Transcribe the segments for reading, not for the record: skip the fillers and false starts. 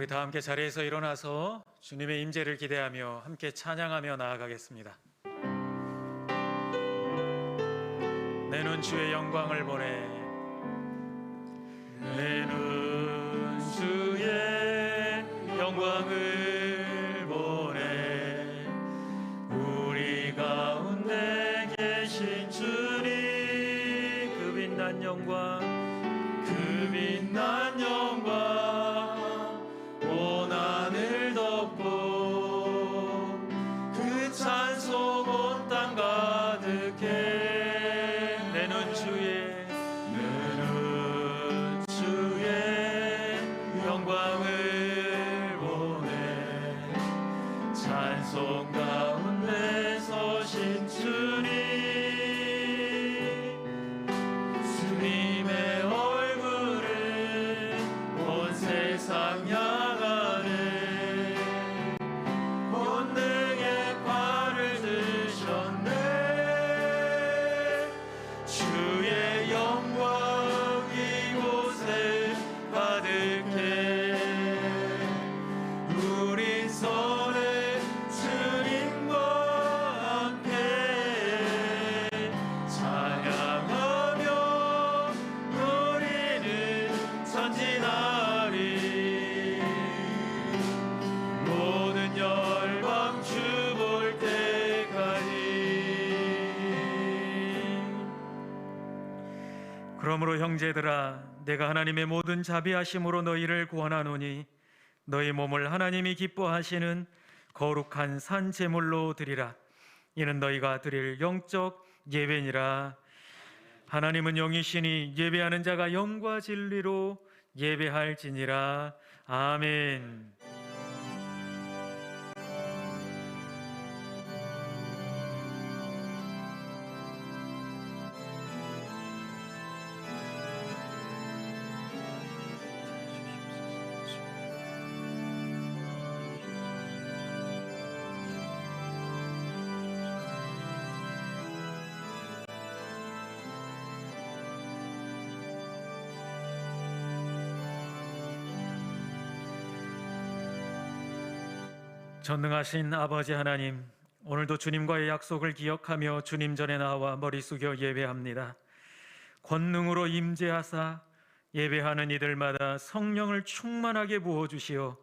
우리 다 함께 자리에서 일어나서 주님의 임재를 기대하며 함께 찬양하며 나아가겠습니다. 내 눈 주의 영광을 보내, 내 눈 주의 영광을 보내. 우리 가운데 계신 주님, 그 빛난 영광, 그 빛난 영광 온 하늘 덮고 그 찬송 온 땅 가득해. 내 눈 주의 영광을 보내. 찬송 가운데 서신 주님, 주님의 얼굴을 온 세상 향하네. 권능의 팔을 드셨네. 주의 영광 이곳에 가득해. 우린 서래 주님과 함께 찬양하며 우리는 전진하리. 모든 열방 주 볼 때까지. 그러므로 형제들아, 내가 하나님의 모든 자비하심으로 너희를 구원하노니 너희 몸을 하나님이 기뻐하시는 거룩한 산 제물로 드리라. 이는 너희가 드릴 영적 예배니라. 하나님은 영이시니 예배하는 자가 영과 진리로 예배할지니라. 아멘. 전능하신 아버지 하나님, 오늘도 주님과의 약속을 기억하며 주님 전에 나와 머리 숙여 예배합니다. 권능으로 임재하사 예배하는 이들마다 성령을 충만하게 부어주시어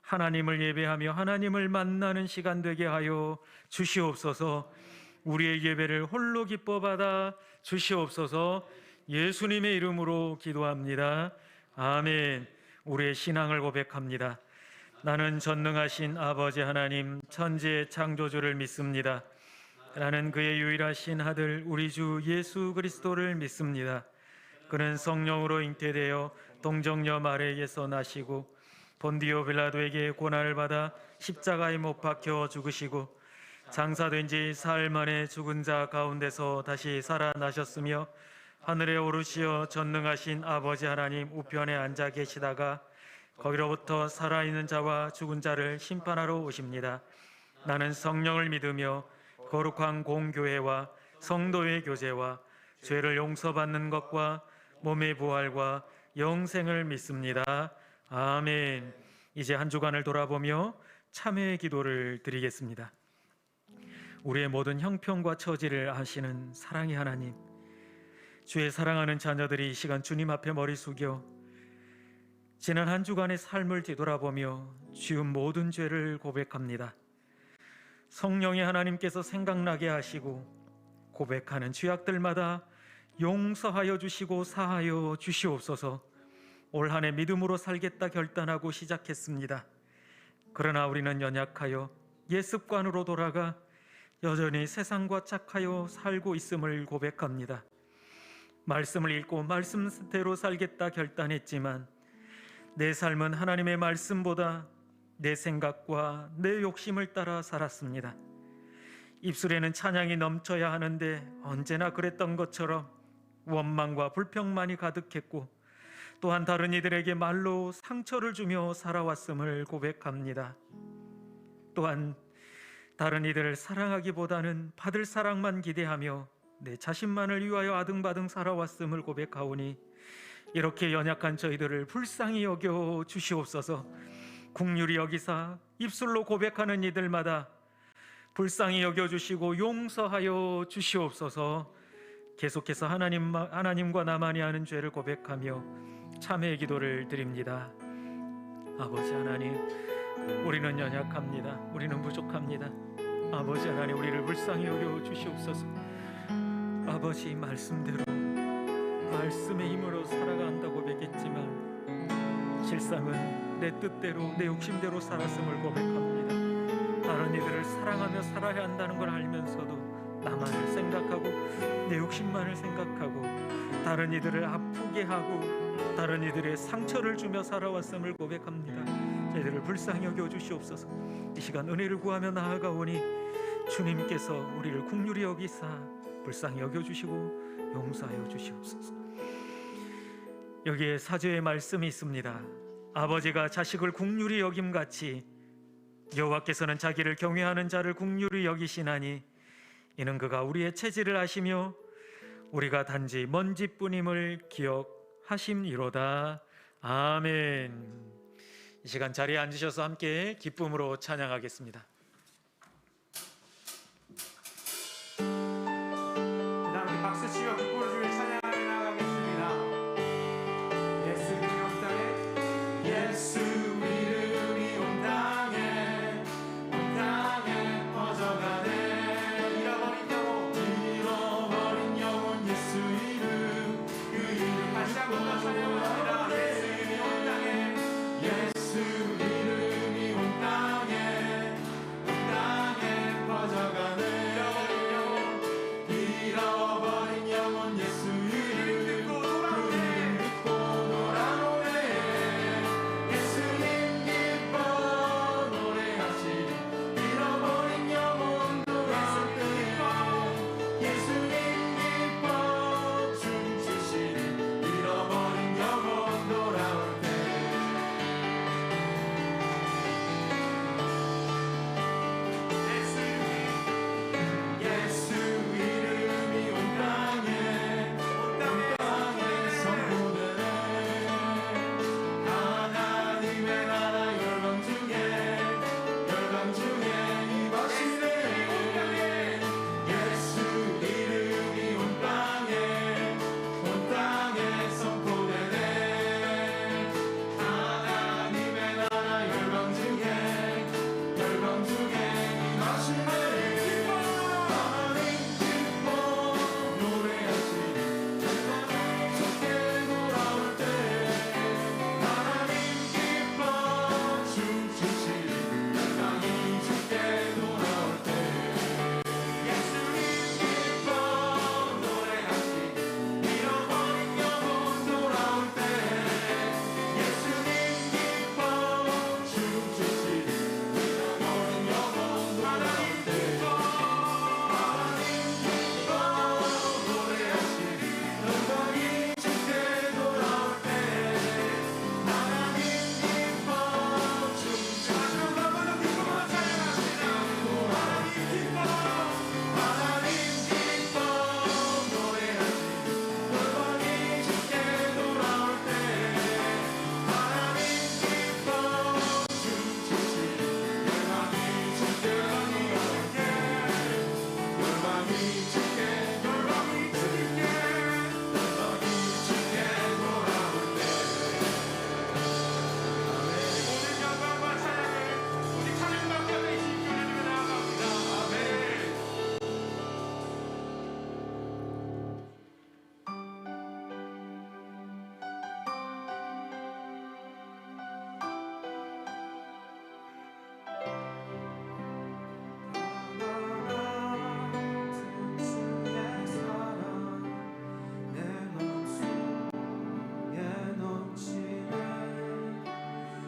하나님을 예배하며 하나님을 만나는 시간 되게 하여 주시옵소서. 우리의 예배를 홀로 기뻐 받아 주시옵소서. 예수님의 이름으로 기도합니다. 아멘. 우리의 신앙을 고백합니다. 나는 전능하신 아버지 하나님, 천지의 창조주를 믿습니다. 나는 그의 유일하신 아들 우리 주 예수 그리스도를 믿습니다. 그는 성령으로 잉태되어 동정녀 마리아에게서 나시고 본디오 빌라도에게 고난을 받아 십자가에 못 박혀 죽으시고 장사된 지 사흘 만에 죽은 자 가운데서 다시 살아나셨으며 하늘에 오르시어 전능하신 아버지 하나님 우편에 앉아 계시다가 거기로부터 살아있는 자와 죽은 자를 심판하러 오십니다. 나는 성령을 믿으며 거룩한 공교회와 성도의 교제와 죄를 용서받는 것과 몸의 부활과 영생을 믿습니다. 아멘. 이제 한 주간을 돌아보며 참회의 기도를 드리겠습니다. 우리의 모든 형편과 처지를 아시는 사랑의 하나님, 주의 사랑하는 자녀들이 이 시간 주님 앞에 머리 숙여 지난 한 주간의 삶을 뒤돌아보며 지은 모든 죄를 고백합니다. 성령의 하나님께서 생각나게 하시고 고백하는 죄악들마다 용서하여 주시고 사하여 주시옵소서. 올 한 해 믿음으로 살겠다 결단하고 시작했습니다. 그러나 우리는 연약하여 옛 습관으로 돌아가 여전히 세상과 짝하여 살고 있음을 고백합니다. 말씀을 읽고 말씀대로 살겠다 결단했지만 내 삶은 하나님의 말씀보다 내 생각과 내 욕심을 따라 살았습니다. 입술에는 찬양이 넘쳐야 하는데 언제나 그랬던 것처럼 원망과 불평만이 가득했고 또한 다른 이들에게 말로 상처를 주며 살아왔음을 고백합니다. 또한 다른 이들을 사랑하기보다는 받을 사랑만 기대하며 내 자신만을 위하여 아등바등 살아왔음을 고백하오니 이렇게 연약한 저희들을 불쌍히 여겨 주시옵소서. 긍휼히 여기사 입술로 고백하는 이들마다 불쌍히 여겨주시고 용서하여 주시옵소서. 계속해서 하나님과 나만이 하는 죄를 고백하며 참회의 기도를 드립니다. 아버지 하나님, 우리는 연약합니다. 우리는 부족합니다. 아버지 하나님, 우리를 불쌍히 여겨 주시옵소서. 아버지, 말씀대로 말씀의 힘으로 살아간다고 고백했지만 실상은 내 뜻대로 내 욕심대로 살았음을 고백합니다. 다른 이들을 사랑하며 살아야 한다는 걸 알면서도 나만을 생각하고 내 욕심만을 생각하고 다른 이들을 아프게 하고 다른 이들의 상처를 주며 살아왔음을 고백합니다. 저희들을 불쌍히 여겨 주시옵소서. 이 시간 은혜를 구하며 나아가오니 주님께서 우리를 긍휼히 여기사 불쌍히 여겨 주시고 용서하여 주시옵소서. 여기에 사죄의 말씀이 있습니다. 아버지가 자식을 긍휼히 여김같이 여호와께서는 자기를 경외하는 자를 긍휼히 여기시나니 이는 그가 우리의 체질을 아시며 우리가 단지 먼지뿐임을 기억하심이로다. 아멘. 이 시간 자리에 앉으셔서 함께 기쁨으로 찬양하겠습니다. 그다음에 박수치며 기쁨을 주며 찬양하며 나아가겠습니다. 예수 이름이 온 땅에, 예수 이름이 온 땅에 퍼져가네. 잃어버린 영혼 예수 이름, 그 이름 다시 한번 찬양합니다. 예수 이름이 온 땅에, 예수 이름이 온 땅에 퍼져가네. 잃어버린 영혼 예수 이름 듣고 돌아오네. 예수님 기뻐 노래하시리. 잃어버린 영혼 돌아올 때 예수님 기뻐 춤추시리. 잃어버린 영혼 돌아올 때 예수 이름이 온 땅에 선포되네. 하나님의 나라 열방 중에 임하시네. 예수 이름이 온 땅에 선포되네. 하나님의 나라 열방 중에 임하시네. 하나님 기뻐 노래하시리. 좋게 돌아올 때 하나님 기뻐 춤추시리. 땅이 좋게 돌아올 때 예수님 기뻐 노래하시리. 잃어버린 영혼 돌아올 때 예수님 기뻐 춤추시리. 잃어버린 영혼 돌아올 때 하나님 기뻐 노래하시리. 영광이 주께 돌아올 때 하나님 기뻐 춤추시리. 한번더 기쁨으로 찬양합니다. 하나님 기뻐 노래하시리. 영광이 주께 돌아올 때 하나님 기뻐 춤추시리. 영광이 주께 돌아올 때 모든 영광과 찬양을 우리 찬양받게 하는 이 주님께 나아갑니다. 아멘. 내 맘속에 넘치네.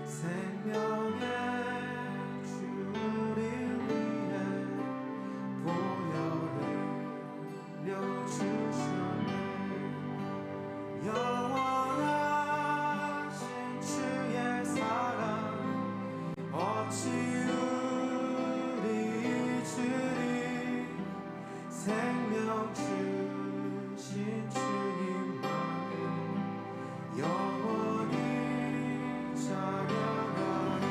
생명의 주를 위해 보혈을 흘려주셨네. 영원하신 주의 사랑 어찌 우리 잊으리. 생명 주신 주님만을 영원히 찬양하리.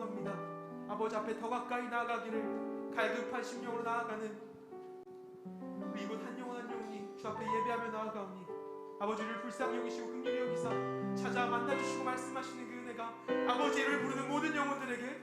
원합니다. 아버지 앞에 더 가까이 나아가기를 갈급한 심령으로 나아가는 우리 이곳 한 영혼 한 영혼이 주 앞에 예배하며 나아가오니 아버지를 불쌍히 여기시고 긍휼히 여기사 찾아 만나주시고 말씀하시는 그 은혜가 아버지 이름을 부르는 모든 영혼들에게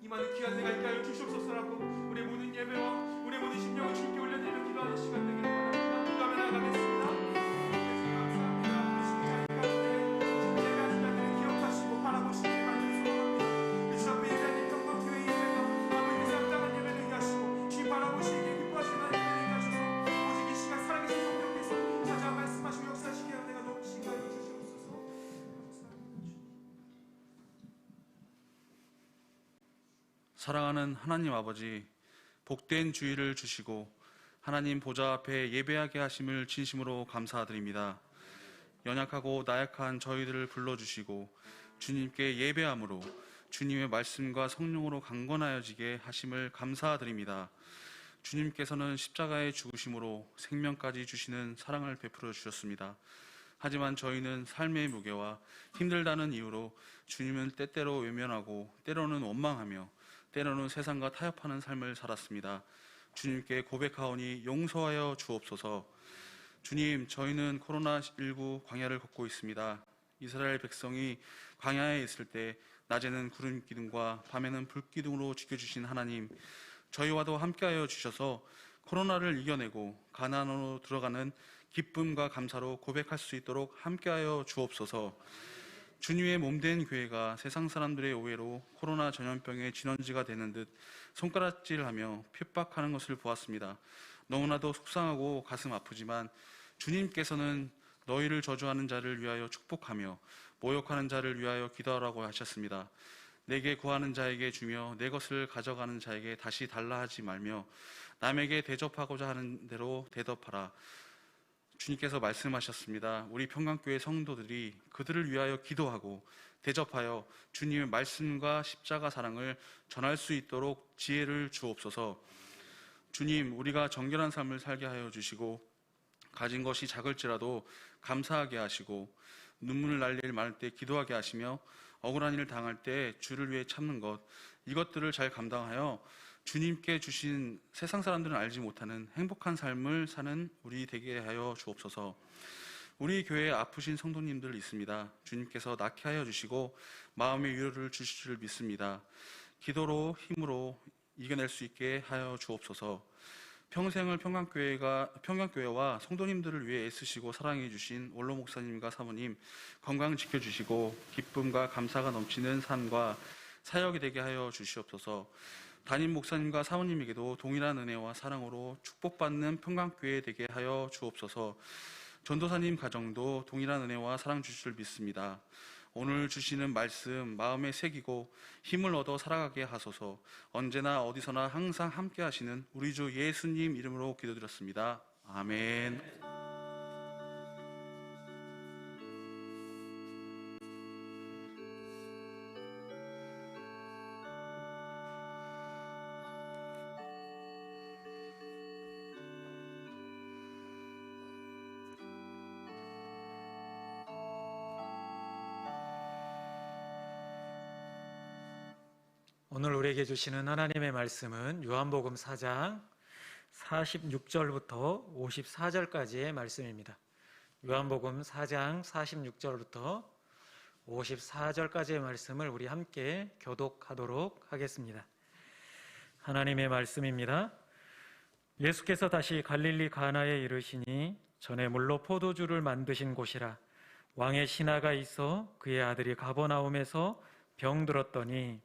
임하는 귀한 은혜가 있게 하여 주시옵소서라고 우리의 모든 예배와 우리의 모든 심령을 주님께 올려드리며 기도하는 시간 되기를 원합니다. 기도하며 나아가겠습니다. 감사합니다. 우리 신자의 가운데 지금 예배하는 자들을 기억하시고 바라보시길 만들 소원합니다. 주 앞에 예배하는 평강교회 예배가 아버지께서 합당한 예배를 되게 하시고 주님 바라보시기에 기뻐하시는 하나님 예배를 되게 하셔서 오직 이 시간 살아계신 성령께서 찾아 말씀하시고 역사하시게 하여 내가 너무 신가하여 주시옵소서. 사랑하는 하나님 아버지, 복된 주일을 주시고 하나님 보좌 앞에 예배하게 하심을 진심으로 감사드립니다. 연약하고 나약한 저희들을 불러주시고 주님께 예배함으로 주님의 말씀과 성령으로 강건하여지게 하심을 감사드립니다. 주님께서는 십자가의 죽으심으로 생명까지 주시는 사랑을 베풀어 주셨습니다. 하지만 저희는 삶의 무게와 힘들다는 이유로 주님은 때때로 외면하고 때로는 원망하며 때로는 세상과 타협하는 삶을 살았습니다. 주님께 고백하오니 용서하여 주옵소서. 주님, 저희는 코로나19 광야를 걷고 있습니다. 이스라엘 백성이 광야에 있을 때 낮에는 구름 기둥과 밤에는 불 기둥으로 지켜주신 하나님, 저희와도 함께하여 주셔서 코로나를 이겨내고 가나안으로 들어가는 기쁨과 감사로 고백할 수 있도록 함께하여 주옵소서. 주님의 몸된 교회가 세상 사람들의 오해로 코로나 전염병의 진원지가 되는 듯 손가락질하며 핍박하는 것을 보았습니다. 너무나도 속상하고 가슴 아프지만 주님께서는 너희를 저주하는 자를 위하여 축복하며 모욕하는 자를 위하여 기도하라고 하셨습니다. 내게 구하는 자에게 주며 내 것을 가져가는 자에게 다시 달라 하지 말며 남에게 대접하고자 하는 대로 대접하라. 주님께서 말씀하셨습니다. 우리 평강교회 성도들이 그들을 위하여 기도하고 대접하여 주님의 말씀과 십자가 사랑을 전할 수 있도록 지혜를 주옵소서. 주님, 우리가 정결한 삶을 살게 하여 주시고 가진 것이 작을지라도 감사하게 하시고 눈물을 날 일 많을 때 기도하게 하시며 억울한 일을 당할 때 주를 위해 참는 것, 이것들을 잘 감당하여 주님께 주신 세상 사람들은 알지 못하는 행복한 삶을 사는 우리 되게 하여 주옵소서. 우리 교회에 아프신 성도님들 있습니다. 주님께서 낫게 하여 주시고 마음의 위로를 주실 줄 믿습니다. 기도로 힘으로 이겨낼 수 있게 하여 주옵소서. 평생을 평강교회와 성도님들을 위해 애쓰시고 사랑해 주신 원로 목사님과 사모님 건강 지켜주시고 기쁨과 감사가 넘치는 삶과 사역이 되게 하여 주시옵소서. 담임 목사님과 사모님에게도 동일한 은혜와 사랑으로 축복받는 평강교회 되게 하여 주옵소서. 전도사님 가정도 동일한 은혜와 사랑 주실 줄 믿습니다. 오늘 주시는 말씀 마음에 새기고 힘을 얻어 살아가게 하소서. 언제나 어디서나 항상 함께 하시는 우리 주 예수님 이름으로 기도드렸습니다. 아멘. 오늘 우리에게 주시는 하나님의 말씀은 요한복음 4장 46절부터 54절까지의 말씀입니다. 요한복음 4장 46절부터 54절까지의 말씀을 우리 함께 교독하도록 하겠습니다. 하나님의 말씀입니다. 예수께서 다시 갈릴리 가나에 이르시니 전에 물로 포도주를 만드신 곳이라. 왕의 신하가 있어 그의 아들이 가버나움에서 병들었더니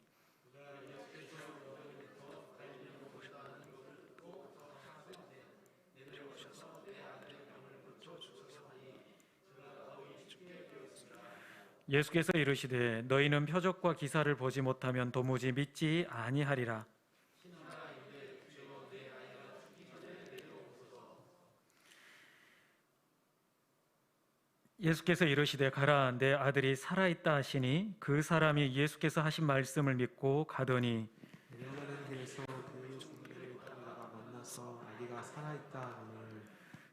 예수께서 이르시되 너희는 표적과 기사를 보지 못하면 도무지 믿지 아니하리라. 예수께서 이르시되 가라, 내 아들이 살아있다 하시니 그 사람이 예수께서 하신 말씀을 믿고 가더니 내려가는 길에서 그 종들을 따르다가 만나서 아기가 살아있다 하니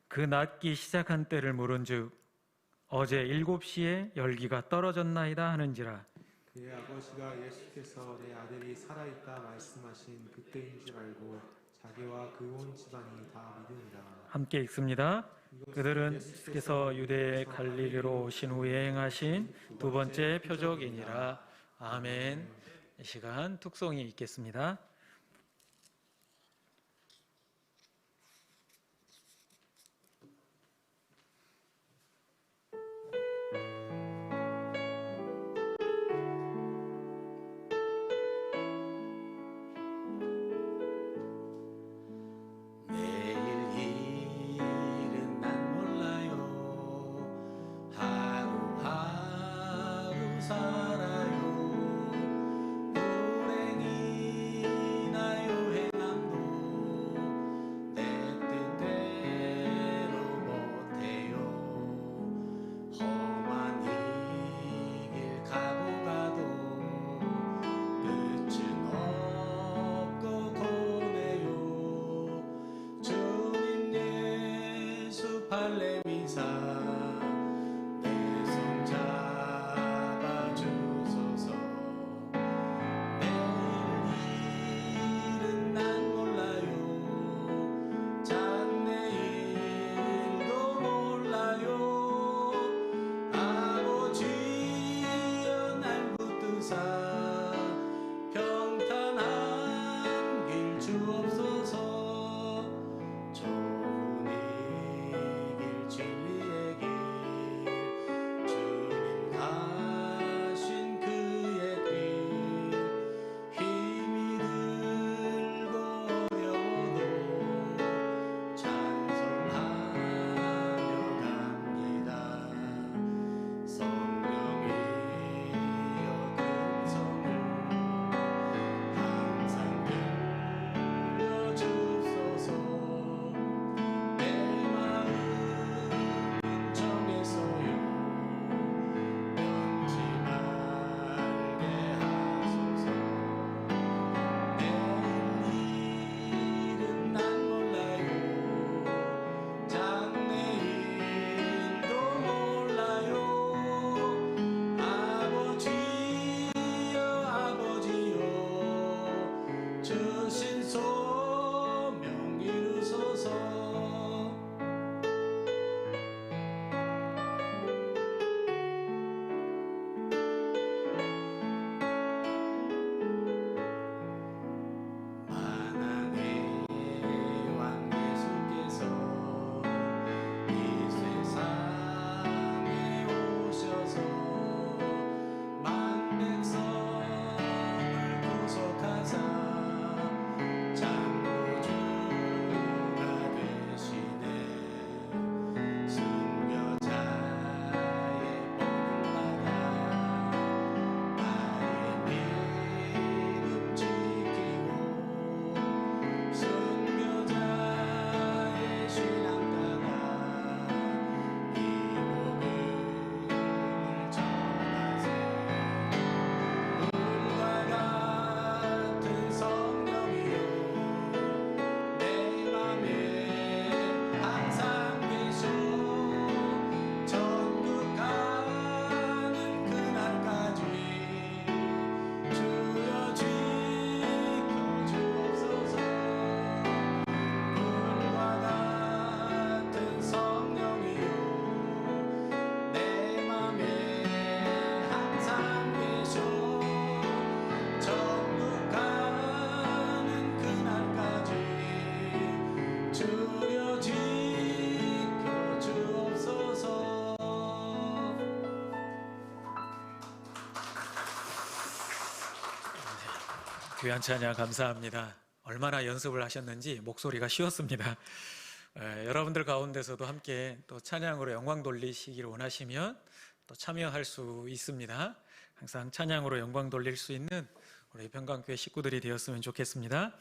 그 낫기 시작한 때를 물은즉 어제 7시에 열기가 떨어졌나이다 하는지라. 그의 아버지가 예수께서 내 아들이 살아있다 말씀하신 그때인 줄 알고 자기와 그 온 집안이 다 믿으니라. 함께 읽습니다. 그들은 예수께서 유대 갈릴리로 오신 후에 행하신 두 번째 표적이니라. 아멘. 이 시간 툭송이 있겠습니다. 내일 일은 난 몰라요. 하루하루 살아요. 불행이 나요 행함도 내 뜻대로 못해요. 험한 이 길 가고 가도 끝은 없고 고네요. 주님 예수 발레미사 내 손 잡아주소서. 내일 일은 난 몰라요. 장래일도 몰라요. 아버지여 날 붙드사 평탄한 길 주옵소서. 좋은 이 길 진리의 길 주님 가신 그의 길 힘이 들고 어려워도 찬송하며 갑니다. 성령이여 금성을 항상 들려주소서. 내 마음은 정해서요 변치 말게 하소서. 내일 일은 난 몰라요. 장래일도 몰라요. 아버지여 주신 소명 이루소서. 만왕의 왕 예수께서 이 세상에 오셔서 만백성을 구속하사 창조주가 되시네. 순교자의 본능마다 나의 믿음 지키고 순교자의 신앙 따라 이 복음을 전하세. 물과 같은 성령이여 내 맘에 항상 계셔. 천국 가는 그날까지 주여 지켜주옵소서. 물과 같은 성령이여 내 맘에 항상 계셔. 천국 가는 그날까지 주여 지켜주옵소서. 귀한 찬양 감사합니다. 얼마나 연습을 하셨는지 목소리가 쉬었습니다. 여러분들 가운데서도 함께 또 찬양으로 영광 돌리시기를 원하시면 또 참여할 수 있습니다. 항상 찬양으로 영광 돌릴 수 있는 우리 평강교회 식구들이 되었으면 좋겠습니다.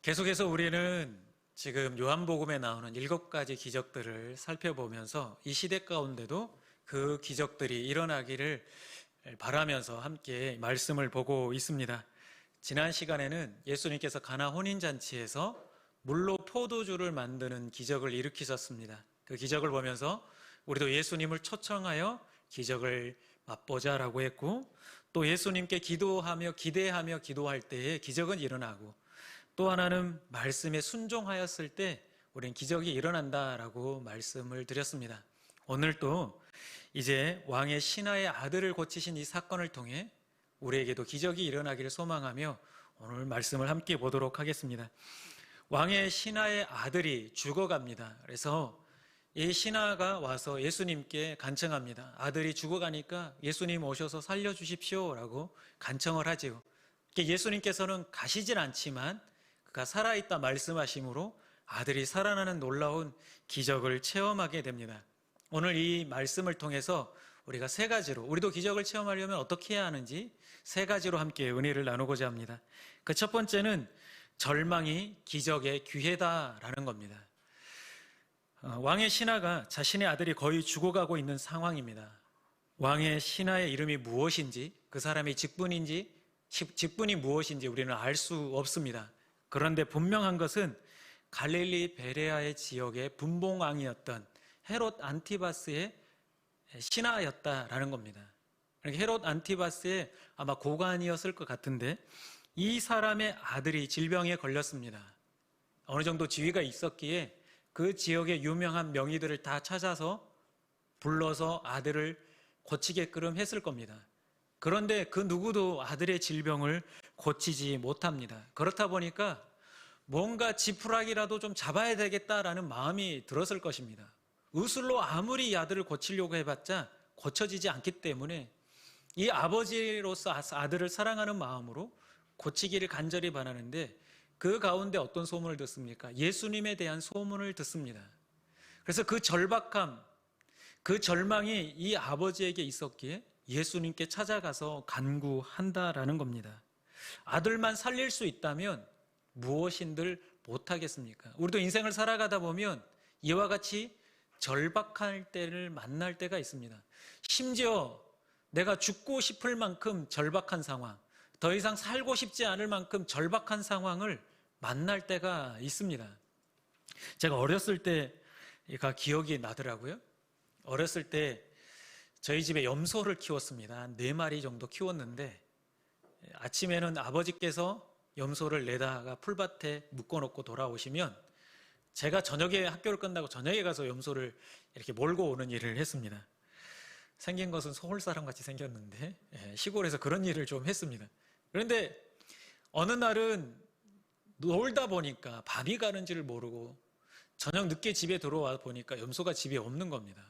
계속해서 우리는 지금 요한복음에 나오는 7가지 기적들을 살펴보면서 이 시대 가운데도 그 기적들이 일어나기를 바라면서 함께 말씀을 보고 있습니다. 지난 시간에는 예수님께서 가나 혼인잔치에서 물로 포도주를 만드는 기적을 일으키셨습니다. 그 기적을 보면서 우리도 예수님을 초청하여 기적을 맛보자라고 했고, 또 예수님께 기도하며 기대하며 기도할 때에 기적은 일어나고, 또 하나는 말씀에 순종하였을 때 우리는 기적이 일어난다라고 말씀을 드렸습니다. 오늘도 이제 왕의 신하의 아들을 고치신 이 사건을 통해 우리에게도 기적이 일어나기를 소망하며 오늘 말씀을 함께 보도록 하겠습니다. 왕의 신하의 아들이 죽어갑니다. 그래서 이 신하가 와서 예수님께 간청합니다. 아들이 죽어가니까 예수님 오셔서 살려주십시오라고 간청을 하지요. 예수님께서는 가시진 않지만 그가 살아있다 말씀하심으로 아들이 살아나는 놀라운 기적을 체험하게 됩니다. 오늘 이 말씀을 통해서 우리가 세 가지로, 우리도 기적을 체험하려면 어떻게 해야 하는지 세 가지로 함께 은혜를 나누고자 합니다. 그 첫 번째는 절망이 기적의 기회다라는 겁니다. 왕의 신하가 자신의 아들이 거의 죽어가고 있는 상황입니다. 왕의 신하의 이름이 무엇인지, 그 사람의 직분이 무엇인지 우리는 알 수 없습니다. 그런데 분명한 것은 갈릴리 베레아의 지역의 분봉왕이었던 헤롯 안티바스의 신하였다라는 겁니다. 헤롯 안티바스의 아마 고관이었을 것 같은데, 이 사람의 아들이 질병에 걸렸습니다. 어느 정도 지위가 있었기에 그 지역의 유명한 명의들을 다 찾아서 불러서 아들을 고치게끔 했을 겁니다. 그런데 그 누구도 아들의 질병을 고치지 못합니다. 그렇다 보니까 뭔가 지푸라기라도 좀 잡아야 되겠다라는 마음이 들었을 것입니다. 의술로 아무리 이 아들을 고치려고 해봤자 고쳐지지 않기 때문에 이 아버지로서 아들을 사랑하는 마음으로 고치기를 간절히 바라는데, 그 가운데 어떤 소문을 듣습니까? 예수님에 대한 소문을 듣습니다. 그래서 그 절박함, 그 절망이 이 아버지에게 있었기에 예수님께 찾아가서 간구한다라는 겁니다. 아들만 살릴 수 있다면 무엇인들 못하겠습니까? 우리도 인생을 살아가다 보면 이와 같이 절박할 때를 만날 때가 있습니다. 심지어 내가 죽고 싶을 만큼 절박한 상황, 더 이상 살고 싶지 않을 만큼 절박한 상황을 만날 때가 있습니다. 제가 어렸을 때가 기억이 나더라고요. 어렸을 때 저희 집에 염소를 키웠습니다. 한 4마리 정도 키웠는데, 아침에는 아버지께서 염소를 내다가 풀밭에 묶어놓고 돌아오시면 제가 저녁에 학교를 끝나고 저녁에 가서 염소를 이렇게 몰고 오는 일을 했습니다. 생긴 것은 서울 사람 같이 생겼는데 시골에서 그런 일을 좀 했습니다. 그런데 어느 날은 놀다 보니까 밤이 가는지를 모르고 저녁 늦게 집에 들어와 보니까 염소가 집에 없는 겁니다.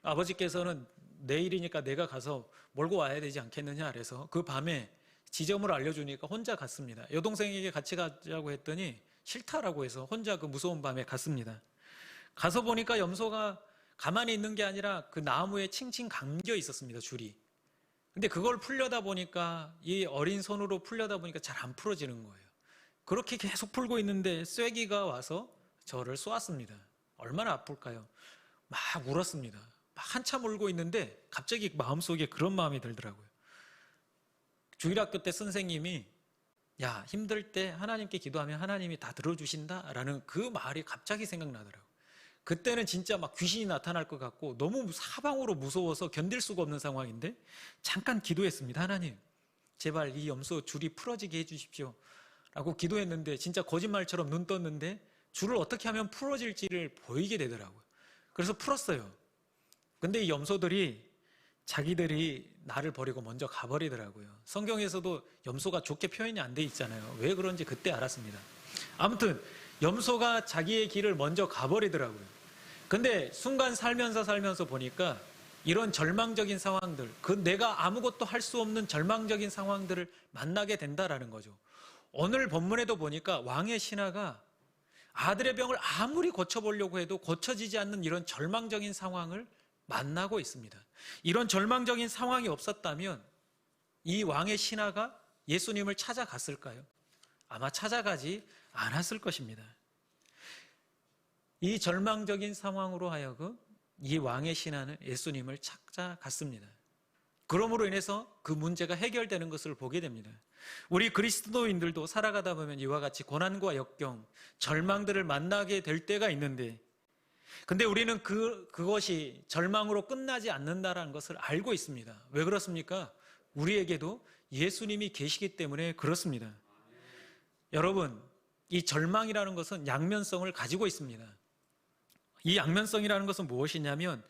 아버지께서는 내일이니까 내가 가서 몰고 와야 되지 않겠느냐 그래서 그 밤에 지점을 알려주니까 혼자 갔습니다. 여동생에게 같이 가자고 했더니 싫다라고 해서 혼자 그 무서운 밤에 갔습니다. 가서 보니까 염소가 가만히 있는 게 아니라 그 나무에 칭칭 감겨 있었습니다, 줄이. 근데 그걸 풀려다 보니까, 이 어린 손으로 풀려다 보니까 잘 안 풀어지는 거예요. 그렇게 계속 풀고 있는데 쐐기가 와서 저를 쏘았습니다. 얼마나 아플까요? 막 울었습니다. 막 한참 울고 있는데 갑자기 마음속에 그런 마음이 들더라고요. 주일학교 때 선생님이 야, 힘들 때 하나님께 기도하면 하나님이 다 들어주신다라는 그 말이 갑자기 생각나더라고요. 그때는 진짜 막 귀신이 나타날 것 같고 너무 사방으로 무서워서 견딜 수가 없는 상황인데 잠깐 기도했습니다. 하나님, 제발 이 염소 줄이 풀어지게 해주십시오 라고 기도했는데 진짜 거짓말처럼 눈 떴는데 줄을 어떻게 하면 풀어질지를 보이게 되더라고요. 그래서 풀었어요. 근데 이 염소들이 자기들이 나를 버리고 먼저 가버리더라고요. 성경에서도 염소가 좋게 표현이 안 돼 있잖아요. 왜 그런지 그때 알았습니다. 아무튼 염소가 자기의 길을 먼저 가버리더라고요. 근데 순간 살면서 보니까 이런 절망적인 상황들, 그 내가 아무것도 할 수 없는 절망적인 상황들을 만나게 된다라는 거죠. 오늘 본문에도 보니까 왕의 신하가 아들의 병을 아무리 고쳐보려고 해도 고쳐지지 않는 이런 절망적인 상황을 만나고 있습니다. 이런 절망적인 상황이 없었다면 이 왕의 신하가 예수님을 찾아갔을까요? 아마 찾아가지 않았을 것입니다. 이 절망적인 상황으로 하여금 이 왕의 신하는 예수님을 찾아갔습니다. 그러므로 인해서 그 문제가 해결되는 것을 보게 됩니다. 우리 그리스도인들도 살아가다 보면 이와 같이 고난과 역경, 절망들을 만나게 될 때가 있는데, 근데 우리는 그것이 절망으로 끝나지 않는다라는 것을 알고 있습니다. 왜 그렇습니까? 우리에게도 예수님이 계시기 때문에 그렇습니다. 여러분, 이 절망이라는 것은 양면성을 가지고 있습니다. 이 양면성이라는 것은 무엇이냐면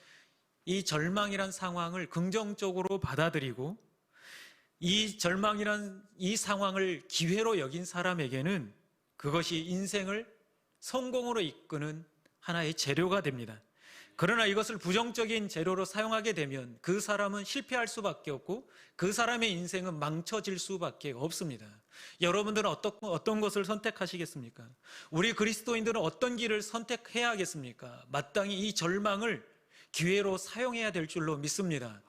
이 절망이란 상황을 긍정적으로 받아들이고 이 절망이란 이 상황을 기회로 여긴 사람에게는 그것이 인생을 성공으로 이끄는 하나의 재료가 됩니다. 그러나 이것을 부정적인 재료로 사용하게 되면 그 사람은 실패할 수밖에 없고 그 사람의 인생은 망쳐질 수밖에 없습니다. 여러분들은 어떤 것을 선택하시겠습니까? 우리 그리스도인들은 어떤 길을 선택해야 하겠습니까? 마땅히 이 절망을 기회로 사용해야 될 줄로 믿습니다.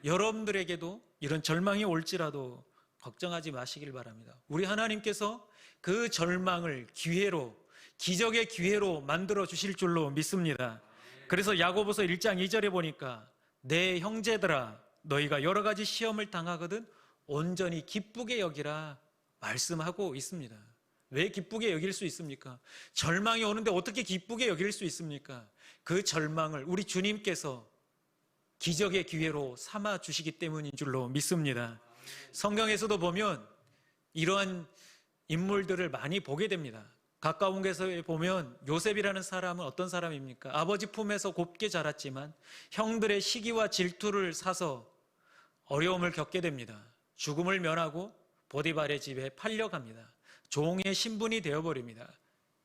여러분들에게도 이런 절망이 올지라도 걱정하지 마시길 바랍니다. 우리 하나님께서 그 절망을 기회로, 기적의 기회로 만들어 주실 줄로 믿습니다. 그래서 야고보서 1장 2절에 보니까 내 형제들아 너희가 여러 가지 시험을 당하거든 온전히 기쁘게 여기라 말씀하고 있습니다. 왜 기쁘게 여길 수 있습니까? 절망이 오는데 어떻게 기쁘게 여길 수 있습니까? 그 절망을 우리 주님께서 기적의 기회로 삼아 주시기 때문인 줄로 믿습니다. 성경에서도 보면 이러한 인물들을 많이 보게 됩니다. 가까운 곳에서 보면 요셉이라는 사람은 어떤 사람입니까? 아버지 품에서 곱게 자랐지만 형들의 시기와 질투를 사서 어려움을 겪게 됩니다. 죽음을 면하고 보디발의 집에 팔려갑니다. 종의 신분이 되어버립니다.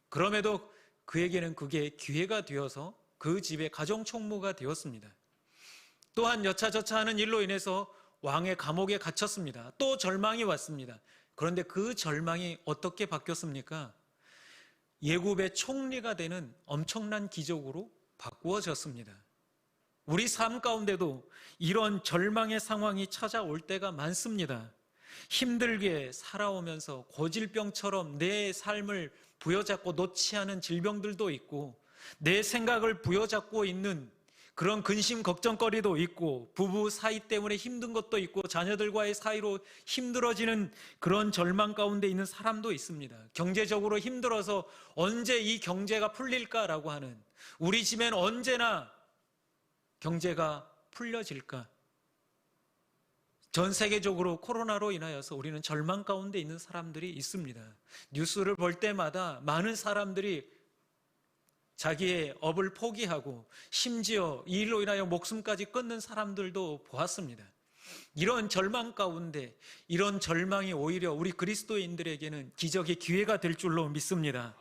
그럼에도 그에게는 그게 기회가 되어서 그 집의 가정총무가 되었습니다. 또한 여차저차하는 일로 인해서 왕의 감옥에 갇혔습니다. 또 절망이 왔습니다. 그런데 그 절망이 어떻게 바뀌었습니까? 예굽의 총리가 되는 엄청난 기적으로 바꾸어졌습니다. 우리 삶 가운데도 이런 절망의 상황이 찾아올 때가 많습니다. 힘들게 살아오면서 고질병처럼 내 삶을 부여잡고 놓지 않은 질병들도 있고 내 생각을 부여잡고 있는 그런 근심 걱정거리도 있고 부부 사이 때문에 힘든 것도 있고 자녀들과의 사이로 힘들어지는 그런 절망 가운데 있는 사람도 있습니다. 경제적으로 힘들어서 언제 이 경제가 풀릴까라고 하는, 우리 집엔 언제나 경제가 풀려질까? 전 세계적으로 코로나로 인하여서 우리는 절망 가운데 있는 사람들이 있습니다. 뉴스를 볼 때마다 많은 사람들이 자기의 업을 포기하고 심지어 이 일로 인하여 목숨까지 끊는 사람들도 보았습니다. 이런 절망 가운데 이런 절망이 오히려 우리 그리스도인들에게는 기적의 기회가 될 줄로 믿습니다.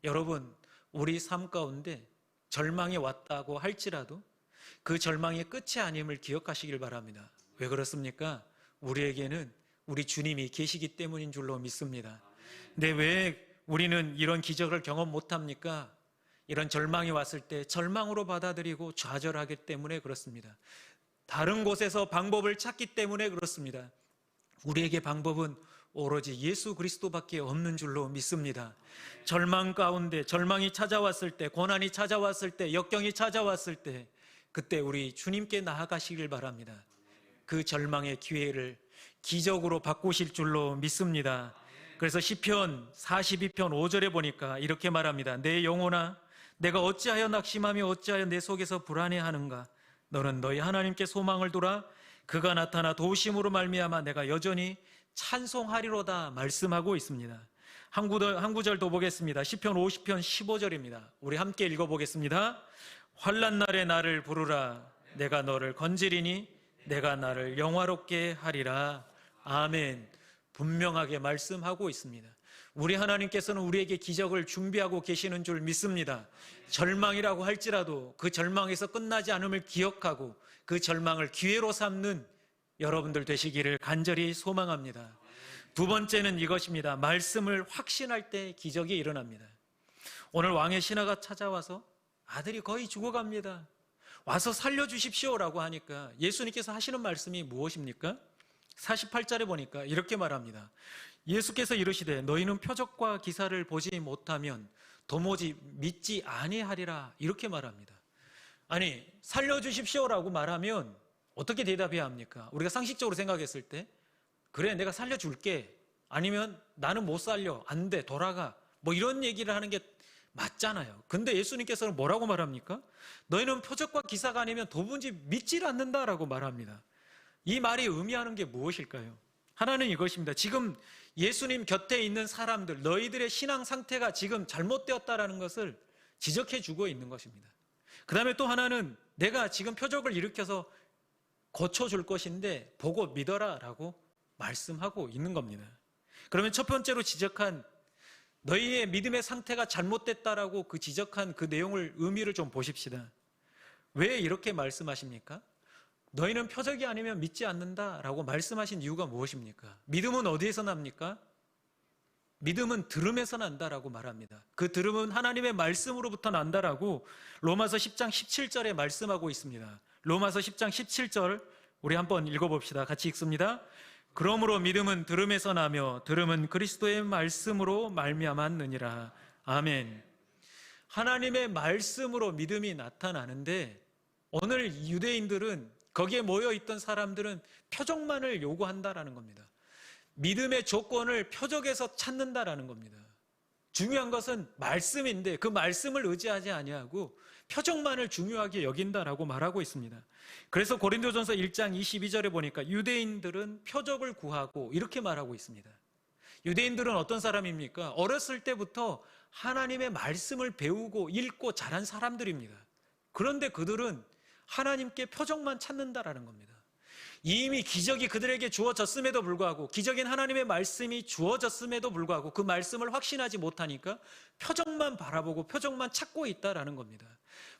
여러분, 우리 삶 가운데 절망이 왔다고 할지라도 그 절망의 끝이 아님을 기억하시길 바랍니다. 왜 그렇습니까? 우리에게는 우리 주님이 계시기 때문인 줄로 믿습니다. 근데 왜 우리는 이런 기적을 경험 못합니까? 이런 절망이 왔을 때 절망으로 받아들이고 좌절하기 때문에 그렇습니다. 다른 곳에서 방법을 찾기 때문에 그렇습니다. 우리에게 방법은 오로지 예수 그리스도밖에 없는 줄로 믿습니다. 절망 가운데 절망이 찾아왔을 때, 고난이 찾아왔을 때, 역경이 찾아왔을 때 그때 우리 주님께 나아가시길 바랍니다. 그 절망의 기회를 기적으로 바꾸실 줄로 믿습니다. 그래서 시편 42편 5절에 보니까 이렇게 말합니다. 내 영혼아 내가 어찌하여 낙심하며 어찌하여 내 속에서 불안해하는가? 너는 너희 하나님께 소망을 두라. 그가 나타나 도우심으로 말미암아 내가 여전히 찬송하리로다 말씀하고 있습니다. 한 구절 더 보겠습니다. 시편 50편 15절입니다. 우리 함께 읽어보겠습니다. 환난 날에 나를 부르라. 내가 너를 건지리니 내가 나를 영화롭게 하리라. 아멘. 분명하게 말씀하고 있습니다. 우리 하나님께서는 우리에게 기적을 준비하고 계시는 줄 믿습니다. 절망이라고 할지라도 그 절망에서 끝나지 않음을 기억하고 그 절망을 기회로 삼는 여러분들 되시기를 간절히 소망합니다. 두 번째는 이것입니다. 말씀을 확신할 때 기적이 일어납니다. 오늘 왕의 신하가 찾아와서 아들이 거의 죽어갑니다. 와서 살려주십시오라고 하니까 예수님께서 하시는 말씀이 무엇입니까? 48절에 보니까 이렇게 말합니다. 예수께서 이르시되 너희는 표적과 기사를 보지 못하면 도무지 믿지 아니하리라 이렇게 말합니다. 아니 살려주십시오라고 말하면 어떻게 대답해야 합니까? 우리가 상식적으로 생각했을 때 그래 내가 살려줄게 아니면 나는 못 살려 안 돼 돌아가 뭐 이런 얘기를 하는 게 맞잖아요. 근데 예수님께서는 뭐라고 말합니까? 너희는 표적과 기사가 아니면 도무지 믿질 않는다라고 말합니다. 이 말이 의미하는 게 무엇일까요? 하나는 이것입니다. 지금 예수님 곁에 있는 사람들, 너희들의 신앙 상태가 지금 잘못되었다라는 것을 지적해 주고 있는 것입니다. 그 다음에 또 하나는 내가 지금 표적을 일으켜서 고쳐줄 것인데 보고 믿어라 라고 말씀하고 있는 겁니다. 그러면 첫 번째로 지적한 너희의 믿음의 상태가 잘못됐다라고 그 지적한 그 내용을 의미를 좀 보십시다. 왜 이렇게 말씀하십니까? 너희는 표적이 아니면 믿지 않는다라고 말씀하신 이유가 무엇입니까? 믿음은 어디에서 납니까? 믿음은 들음에서 난다라고 말합니다. 그 들음은 하나님의 말씀으로부터 난다라고 로마서 10장 17절에 말씀하고 있습니다. 로마서 10장 17절 우리 한번 읽어봅시다. 같이 읽습니다. 그러므로 믿음은 들음에서 나며 들음은 그리스도의 말씀으로 말미암았느니라. 아멘. 하나님의 말씀으로 믿음이 나타나는데 오늘 유대인들은 거기에 모여있던 사람들은 표적만을 요구한다라는 겁니다. 믿음의 조건을 표적에서 찾는다라는 겁니다. 중요한 것은 말씀인데 그 말씀을 의지하지 아니하고 표적만을 중요하게 여긴다라고 말하고 있습니다. 그래서 고린도전서 1장 22절에 보니까 유대인들은 표적을 구하고 이렇게 말하고 있습니다. 유대인들은 어떤 사람입니까? 어렸을 때부터 하나님의 말씀을 배우고 읽고 자란 사람들입니다. 그런데 그들은 하나님께 표적만 찾는다라는 겁니다. 이미 기적이 그들에게 주어졌음에도 불구하고 기적인 하나님의 말씀이 주어졌음에도 불구하고 그 말씀을 확신하지 못하니까 표적만 바라보고 표적만 찾고 있다라는 겁니다.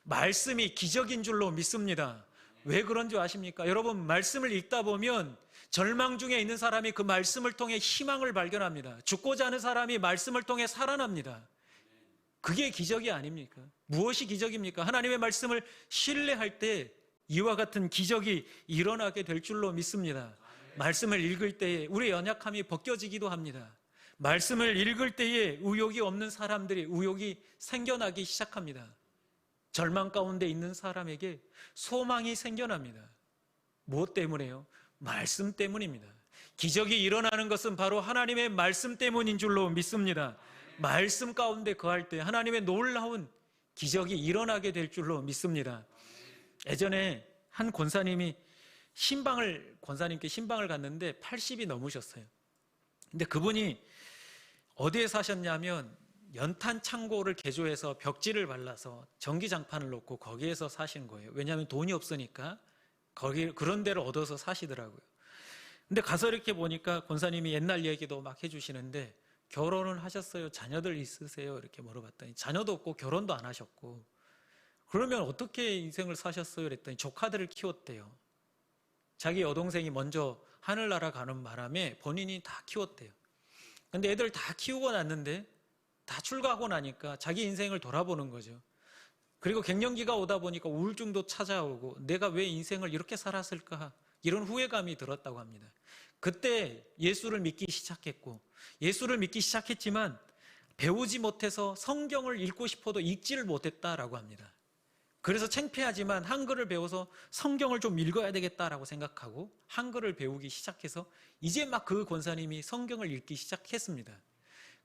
말씀이 기적인 줄로 믿습니다. 왜 그런 줄 아십니까? 여러분 말씀을 읽다 보면 절망 중에 있는 사람이 그 말씀을 통해 희망을 발견합니다. 죽고자 하는 사람이 말씀을 통해 살아납니다. 그게 기적이 아닙니까? 무엇이 기적입니까? 하나님의 말씀을 신뢰할 때 이와 같은 기적이 일어나게 될 줄로 믿습니다. 말씀을 읽을 때에 우리의 연약함이 벗겨지기도 합니다. 말씀을 읽을 때에 의욕이 없는 사람들이 의욕이 생겨나기 시작합니다. 절망 가운데 있는 사람에게 소망이 생겨납니다. 무엇 때문에요? 말씀 때문입니다. 기적이 일어나는 것은 바로 하나님의 말씀 때문인 줄로 믿습니다. 말씀 가운데 거할 때 하나님의 놀라운 기적이 일어나게 될 줄로 믿습니다. 예전에 한 권사님께 신방을 갔는데 80이 넘으셨어요. 근데 그분이 어디에 사셨냐면 연탄 창고를 개조해서 벽지를 발라서 전기장판을 놓고 거기에서 사신 거예요. 왜냐하면 돈이 없으니까 그런 데를 얻어서 사시더라고요. 근데 가서 이렇게 보니까 권사님이 옛날 얘기도 막 해주시는데 결혼을 하셨어요? 자녀들 있으세요? 이렇게 물어봤더니 자녀도 없고 결혼도 안 하셨고 그러면 어떻게 인생을 사셨어요? 그랬더니 조카들을 키웠대요. 자기 여동생이 먼저 하늘나라 가는 바람에 본인이 다 키웠대요. 근데 애들 다 키우고 났는데 다 출가하고 나니까 자기 인생을 돌아보는 거죠. 그리고 갱년기가 오다 보니까 우울증도 찾아오고 내가 왜 인생을 이렇게 살았을까 이런 후회감이 들었다고 합니다. 그때 예수를 믿기 시작했고 예수를 믿기 시작했지만 배우지 못해서 성경을 읽고 싶어도 읽지를 못했다라고 합니다. 그래서 창피하지만 한글을 배워서 성경을 좀 읽어야 되겠다라고 생각하고 한글을 배우기 시작해서 이제 막 그 권사님이 성경을 읽기 시작했습니다.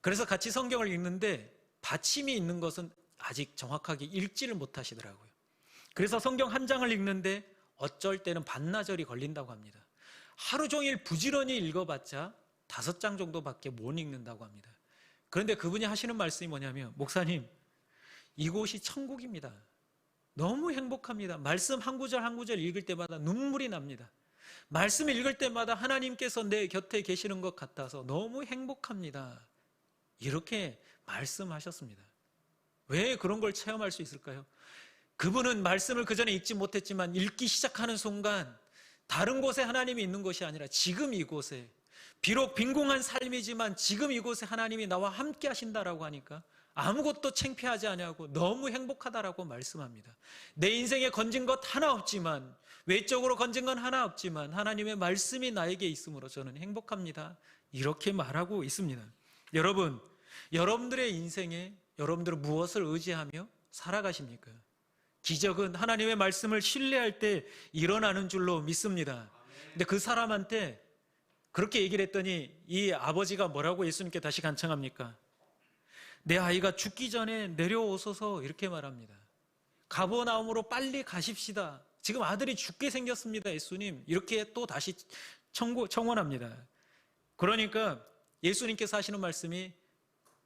그래서 같이 성경을 읽는데 받침이 있는 것은 아직 정확하게 읽지를 못하시더라고요. 그래서 성경 한 장을 읽는데 어쩔 때는 반나절이 걸린다고 합니다. 하루 종일 부지런히 읽어봤자 5장 정도밖에 못 읽는다고 합니다. 그런데 그분이 하시는 말씀이 뭐냐면 목사님 이곳이 천국입니다. 너무 행복합니다. 말씀 한 구절 한 구절 읽을 때마다 눈물이 납니다. 말씀 읽을 때마다 하나님께서 내 곁에 계시는 것 같아서 너무 행복합니다. 이렇게 말씀하셨습니다. 왜 그런 걸 체험할 수 있을까요? 그분은 말씀을 그전에 읽지 못했지만 읽기 시작하는 순간 다른 곳에 하나님이 있는 것이 아니라 지금 이곳에 비록 빈궁한 삶이지만 지금 이곳에 하나님이 나와 함께 하신다라고 하니까 아무것도 창피하지 아니하고 너무 행복하다라고 말씀합니다. 내 인생에 건진 것 하나 없지만 외적으로 건진 건 하나 없지만 하나님의 말씀이 나에게 있으므로 저는 행복합니다. 이렇게 말하고 있습니다. 여러분, 여러분들의 인생에 여러분들은 무엇을 의지하며 살아가십니까? 기적은 하나님의 말씀을 신뢰할 때 일어나는 줄로 믿습니다. 근데 그 사람한테 그렇게 얘기를 했더니 이 아버지가 뭐라고 예수님께 다시 간청합니까? 내 아이가 죽기 전에 내려오소서 이렇게 말합니다. 가버나움으로 빨리 가십시다. 지금 아들이 죽게 생겼습니다, 예수님. 이렇게 또 다시 청원합니다. 그러니까 예수님께서 하시는 말씀이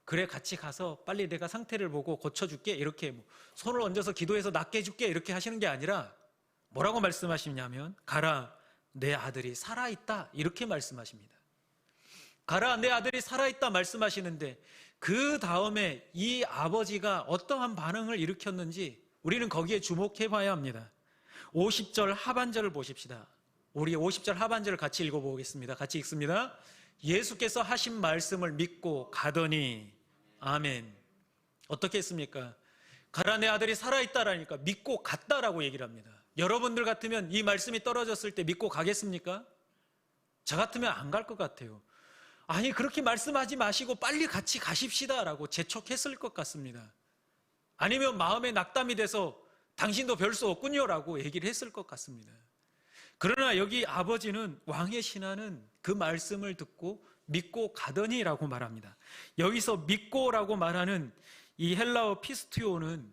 그래, 같이 가서 빨리 내가 상태를 보고 고쳐줄게, 이렇게 뭐 손을 얹어서 기도해서 낫게 해줄게, 이렇게 하시는 게 아니라 뭐라고 말씀하시냐면 가라, 내 아들이 살아있다, 이렇게 말씀하십니다. 가라, 내 아들이 살아있다 말씀하시는데 그 다음에 이 아버지가 어떠한 반응을 일으켰는지 우리는 거기에 주목해 봐야 합니다. 50절 하반절을 보십시다. 우리 50절 하반절을 같이 읽어보겠습니다. 같이 읽습니다. 예수께서 하신 말씀을 믿고 가더니, 아멘. 어떻게 했습니까? 가라, 내 아들이 살아있다라니까 믿고 갔다라고 얘기를 합니다. 여러분들 같으면 이 말씀이 떨어졌을 때 믿고 가겠습니까? 저 같으면 안 갈 것 같아요. 아니, 그렇게 말씀하지 마시고 빨리 같이 가십시다라고 재촉했을 것 같습니다. 아니면 마음에 낙담이 돼서 당신도 별 수 없군요라고 얘기를 했을 것 같습니다. 그러나 여기 아버지는 왕의 신하는 그 말씀을 듣고 믿고 가더니라고 말합니다. 여기서 믿고라고 말하는 이 헬라어 피스티오는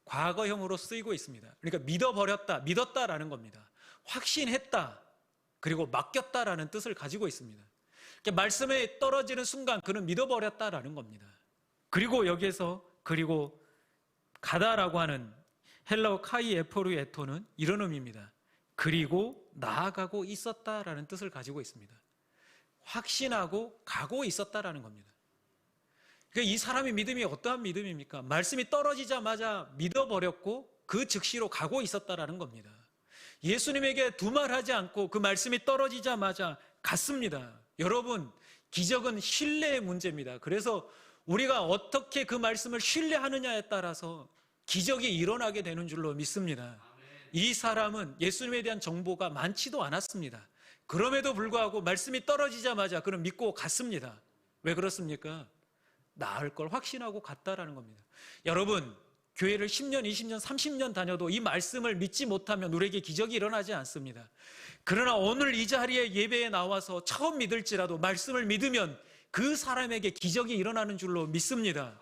과거형으로 쓰이고 있습니다. 그러니까 믿어버렸다, 믿었다라는 겁니다. 확신했다, 그리고 맡겼다라는 뜻을 가지고 있습니다. 그러니까 말씀에 떨어지는 순간 그는 믿어버렸다라는 겁니다. 그리고 여기에서 그리고 가다라고 하는 헬라어 카이 에포르 에토는 이런 의미입니다. 그리고 나아가고 있었다라는 뜻을 가지고 있습니다. 확신하고 가고 있었다라는 겁니다. 그러니까 이 사람의 믿음이 어떠한 믿음입니까? 말씀이 떨어지자마자 믿어버렸고 그 즉시로 가고 있었다라는 겁니다. 예수님에게 두말하지 않고 그 말씀이 떨어지자마자 갔습니다. 여러분, 기적은 신뢰의 문제입니다. 그래서 우리가 어떻게 그 말씀을 신뢰하느냐에 따라서 기적이 일어나게 되는 줄로 믿습니다. 이 사람은 예수님에 대한 정보가 많지도 않았습니다. 그럼에도 불구하고 말씀이 떨어지자마자 그는 믿고 갔습니다. 왜 그렇습니까? 나을 걸 확신하고 갔다라는 겁니다. 여러분, 교회를 10년, 20년, 30년 다녀도 이 말씀을 믿지 못하면 우리에게 기적이 일어나지 않습니다. 그러나 오늘 이 자리에 예배에 나와서 처음 믿을지라도 말씀을 믿으면 그 사람에게 기적이 일어나는 줄로 믿습니다.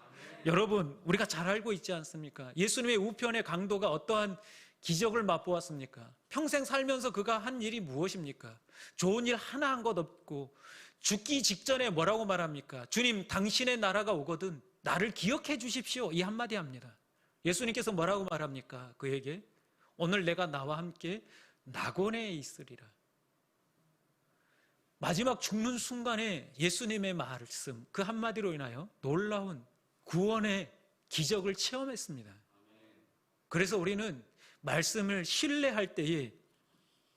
여러분, 우리가 잘 알고 있지 않습니까? 예수님의 우편의 강도가 어떠한 기적을 맛보았습니까? 평생 살면서 그가 한 일이 무엇입니까? 좋은 일 하나 한 것 없고 죽기 직전에 뭐라고 말합니까? 주님, 당신의 나라가 오거든 나를 기억해 주십시오, 이 한마디 합니다. 예수님께서 뭐라고 말합니까? 그에게 오늘 내가 나와 함께 낙원에 있으리라. 마지막 죽는 순간에 예수님의 말씀 그 한마디로 인하여 놀라운 구원의 기적을 체험했습니다. 그래서 우리는 말씀을 신뢰할 때에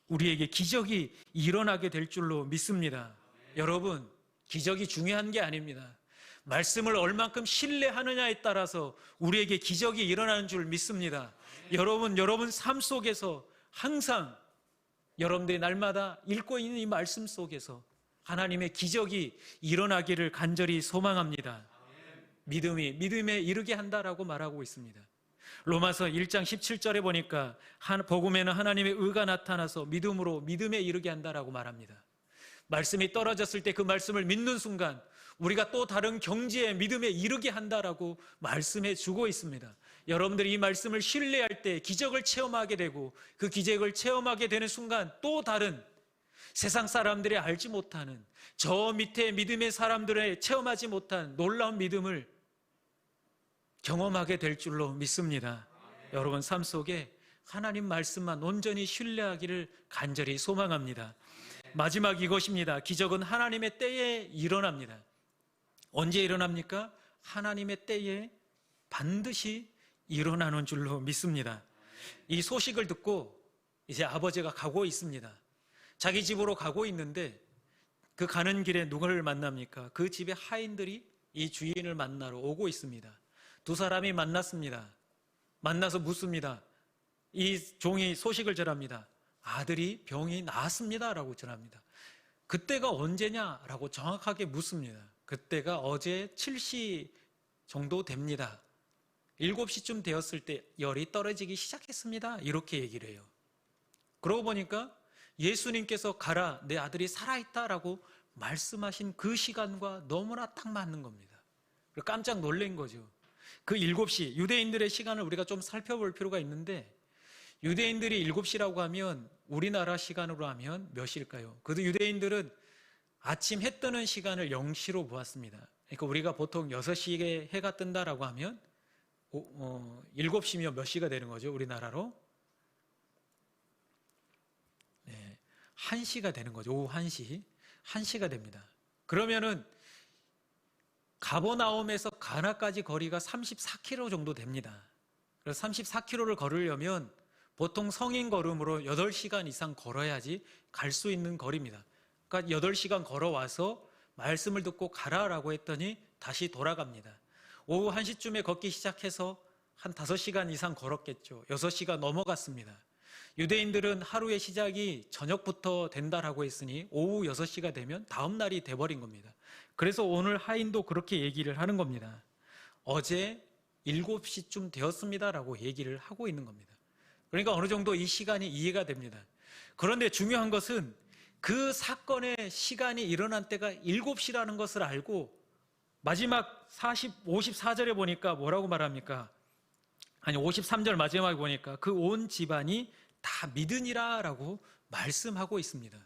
우리에게 기적이 일어나게 될 줄로 믿습니다. 여러분, 기적이 중요한 게 아닙니다. 말씀을 얼만큼 신뢰하느냐에 따라서 우리에게 기적이 일어나는 줄 믿습니다. 여러분 삶 속에서 항상 여러분들이 날마다 읽고 있는 이 말씀 속에서 하나님의 기적이 일어나기를 간절히 소망합니다. 믿음에 이르게 한다라고 말하고 있습니다. 로마서 1장 17절에 보니까 복음에는 하나님의 의가 나타나서 믿음으로 믿음에 이르게 한다라고 말합니다. 말씀이 떨어졌을 때 그 말씀을 믿는 순간 우리가 또 다른 경지에 믿음에 이르게 한다라고 말씀해 주고 있습니다. 여러분들이 이 말씀을 신뢰할 때 기적을 체험하게 되고 그 기적을 체험하게 되는 순간 또 다른 세상 사람들이 알지 못하는 저 밑에 믿음의 사람들의 체험하지 못한 놀라운 믿음을 경험하게 될 줄로 믿습니다. 여러분 삶 속에 하나님 말씀만 온전히 신뢰하기를 간절히 소망합니다. 마지막 이것입니다. 기적은 하나님의 때에 일어납니다. 언제 일어납니까? 하나님의 때에 반드시 일어나는 줄로 믿습니다. 이 소식을 듣고 이제 아버지가 가고 있습니다. 자기 집으로 가고 있는데 그 가는 길에 누구를 만납니까? 그 집의 하인들이 이 주인을 만나러 오고 있습니다. 두 사람이 만났습니다. 만나서 묻습니다. 이 종이 소식을 전합니다. 아들이 병이 나았습니다 라고 전합니다. 그때가 언제냐라고 정확하게 묻습니다. 그때가 어제 7시 정도 됩니다. 7시쯤 되었을 때 열이 떨어지기 시작했습니다. 이렇게 얘기를 해요. 그러고 보니까 예수님께서 가라, 내 아들이 살아있다라고 말씀하신 그 시간과 너무나 딱 맞는 겁니다. 깜짝 놀란 거죠. 그 7시, 유대인들의 시간을 우리가 좀 살펴볼 필요가 있는데 유대인들이 7시라고 하면 우리나라 시간으로 하면 몇 시일까요? 그래도 유대인들은 아침 해 뜨는 시간을 0시로 보았습니다. 그러니까 우리가 보통 6시에 해가 뜬다라고 하면 7시면 몇 시가 되는 거죠? 우리나라로? 네, 1시가 되는 거죠. 오후 1시. 1시가 됩니다. 그러면은 가버나움에서 가나까지 거리가 34km 정도 됩니다. 그래서 34km를 걸으려면 보통 성인 걸음으로 8시간 이상 걸어야지 갈 수 있는 거리입니다. 그러니까 8시간 걸어와서 말씀을 듣고 가라라고 했더니 다시 돌아갑니다. 오후 1시쯤에 걷기 시작해서 한 5시간 이상 걸었겠죠. 6시가 넘어갔습니다. 유대인들은 하루의 시작이 저녁부터 된다라고 했으니 오후 6시가 되면 다음 날이 돼버린 겁니다. 그래서 오늘 하인도 그렇게 얘기를 하는 겁니다. 어제 7시쯤 되었습니다라고 얘기를 하고 있는 겁니다. 그러니까 어느 정도 이 시간이 이해가 됩니다. 그런데 중요한 것은 그 사건의 시간이 일어난 때가 7시라는 것을 알고 마지막 54절에 보니까 뭐라고 말합니까? 아니 53절 마지막에 보니까 그 온 집안이 다 믿으니라 라고 말씀하고 있습니다.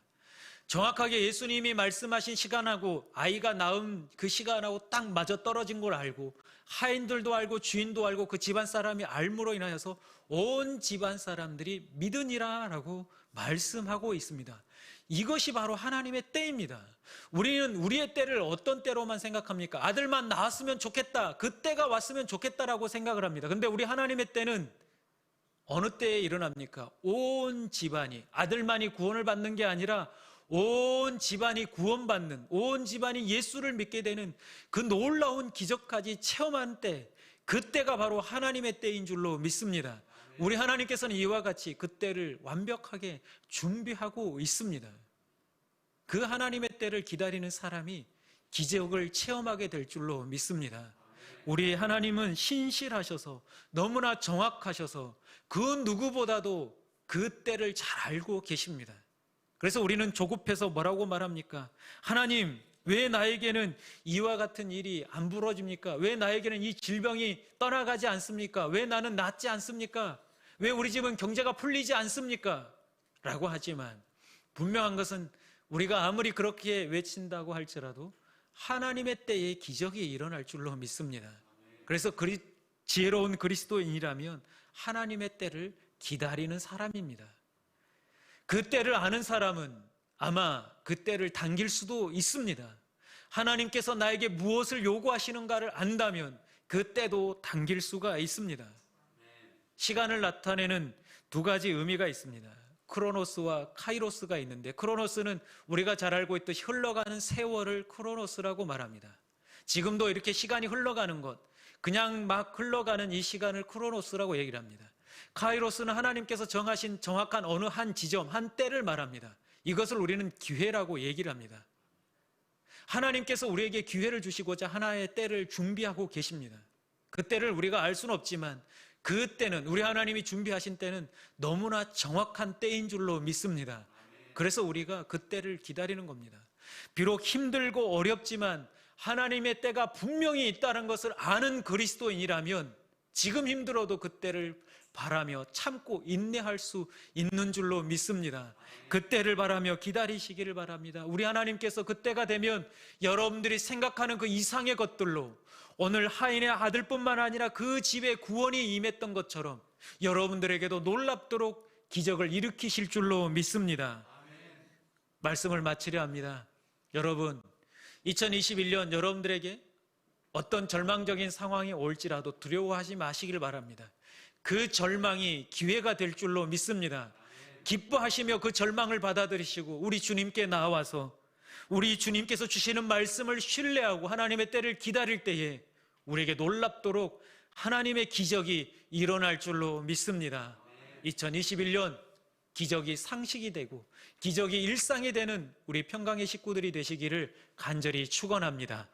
정확하게 예수님이 말씀하신 시간하고 아이가 낳은 그 시간하고 딱 맞아 떨어진 걸 알고 하인들도 알고 주인도 알고 그 집안 사람이 알므로 인하여서 온 집안 사람들이 믿으니라 라고 말씀하고 있습니다. 이것이 바로 하나님의 때입니다. 우리는 우리의 때를 어떤 때로만 생각합니까? 아들만 낳았으면 좋겠다, 그 때가 왔으면 좋겠다라고 생각을 합니다. 근데 우리 하나님의 때는 어느 때에 일어납니까? 온 집안이, 아들만이 구원을 받는 게 아니라 온 집안이 구원받는, 온 집안이 예수를 믿게 되는 그 놀라운 기적까지 체험한 때, 그때가 바로 하나님의 때인 줄로 믿습니다. 우리 하나님께서는 이와 같이 그 때를 완벽하게 준비하고 있습니다. 그 하나님의 때를 기다리는 사람이 기적을 체험하게 될 줄로 믿습니다. 우리 하나님은 신실하셔서 너무나 정확하셔서 그 누구보다도 그 때를 잘 알고 계십니다. 그래서 우리는 조급해서 뭐라고 말합니까? 하나님, 왜 나에게는 이와 같은 일이 안 벌어집니까? 왜 나에게는 이 질병이 떠나가지 않습니까? 왜 나는 낫지 않습니까? 왜 우리 집은 경제가 풀리지 않습니까? 라고 하지만 분명한 것은 우리가 아무리 그렇게 외친다고 할지라도 하나님의 때에 기적이 일어날 줄로 믿습니다. 그래서 지혜로운 그리스도인이라면 하나님의 때를 기다리는 사람입니다. 그 때를 아는 사람은 아마 그 때를 당길 수도 있습니다. 하나님께서 나에게 무엇을 요구하시는가를 안다면 그 때도 당길 수가 있습니다. 시간을 나타내는 두 가지 의미가 있습니다. 크로노스와 카이로스가 있는데, 크로노스는 우리가 잘 알고 있듯이 흘러가는 세월을 크로노스라고 말합니다. 지금도 이렇게 시간이 흘러가는 것, 그냥 막 흘러가는 이 시간을 크로노스라고 얘기를 합니다. 카이로스는 하나님께서 정하신 정확한 어느 한 지점, 한 때를 말합니다. 이것을 우리는 기회라고 얘기를 합니다. 하나님께서 우리에게 기회를 주시고자 하나의 때를 준비하고 계십니다. 그 때를 우리가 알 수는 없지만 그 때는, 우리 하나님이 준비하신 때는 너무나 정확한 때인 줄로 믿습니다. 그래서 우리가 그 때를 기다리는 겁니다. 비록 힘들고 어렵지만 하나님의 때가 분명히 있다는 것을 아는 그리스도인이라면 지금 힘들어도 그 때를 바라며 참고 인내할 수 있는 줄로 믿습니다. 그 때를 바라며 기다리시기를 바랍니다. 우리 하나님께서 그 때가 되면 여러분들이 생각하는 그 이상의 것들로 오늘 하인의 아들뿐만 아니라 그 집에 구원이 임했던 것처럼 여러분들에게도 놀랍도록 기적을 일으키실 줄로 믿습니다. 말씀을 마치려 합니다. 여러분, 2021년 여러분들에게 어떤 절망적인 상황이 올지라도 두려워하지 마시길 바랍니다. 그 절망이 기회가 될 줄로 믿습니다. 기뻐하시며 그 절망을 받아들이시고 우리 주님께 나와서 우리 주님께서 주시는 말씀을 신뢰하고 하나님의 때를 기다릴 때에 우리에게 놀랍도록 하나님의 기적이 일어날 줄로 믿습니다. 2021년 기적이 상식이 되고 기적이 일상이 되는 우리 평강의 식구들이 되시기를 간절히 축원합니다.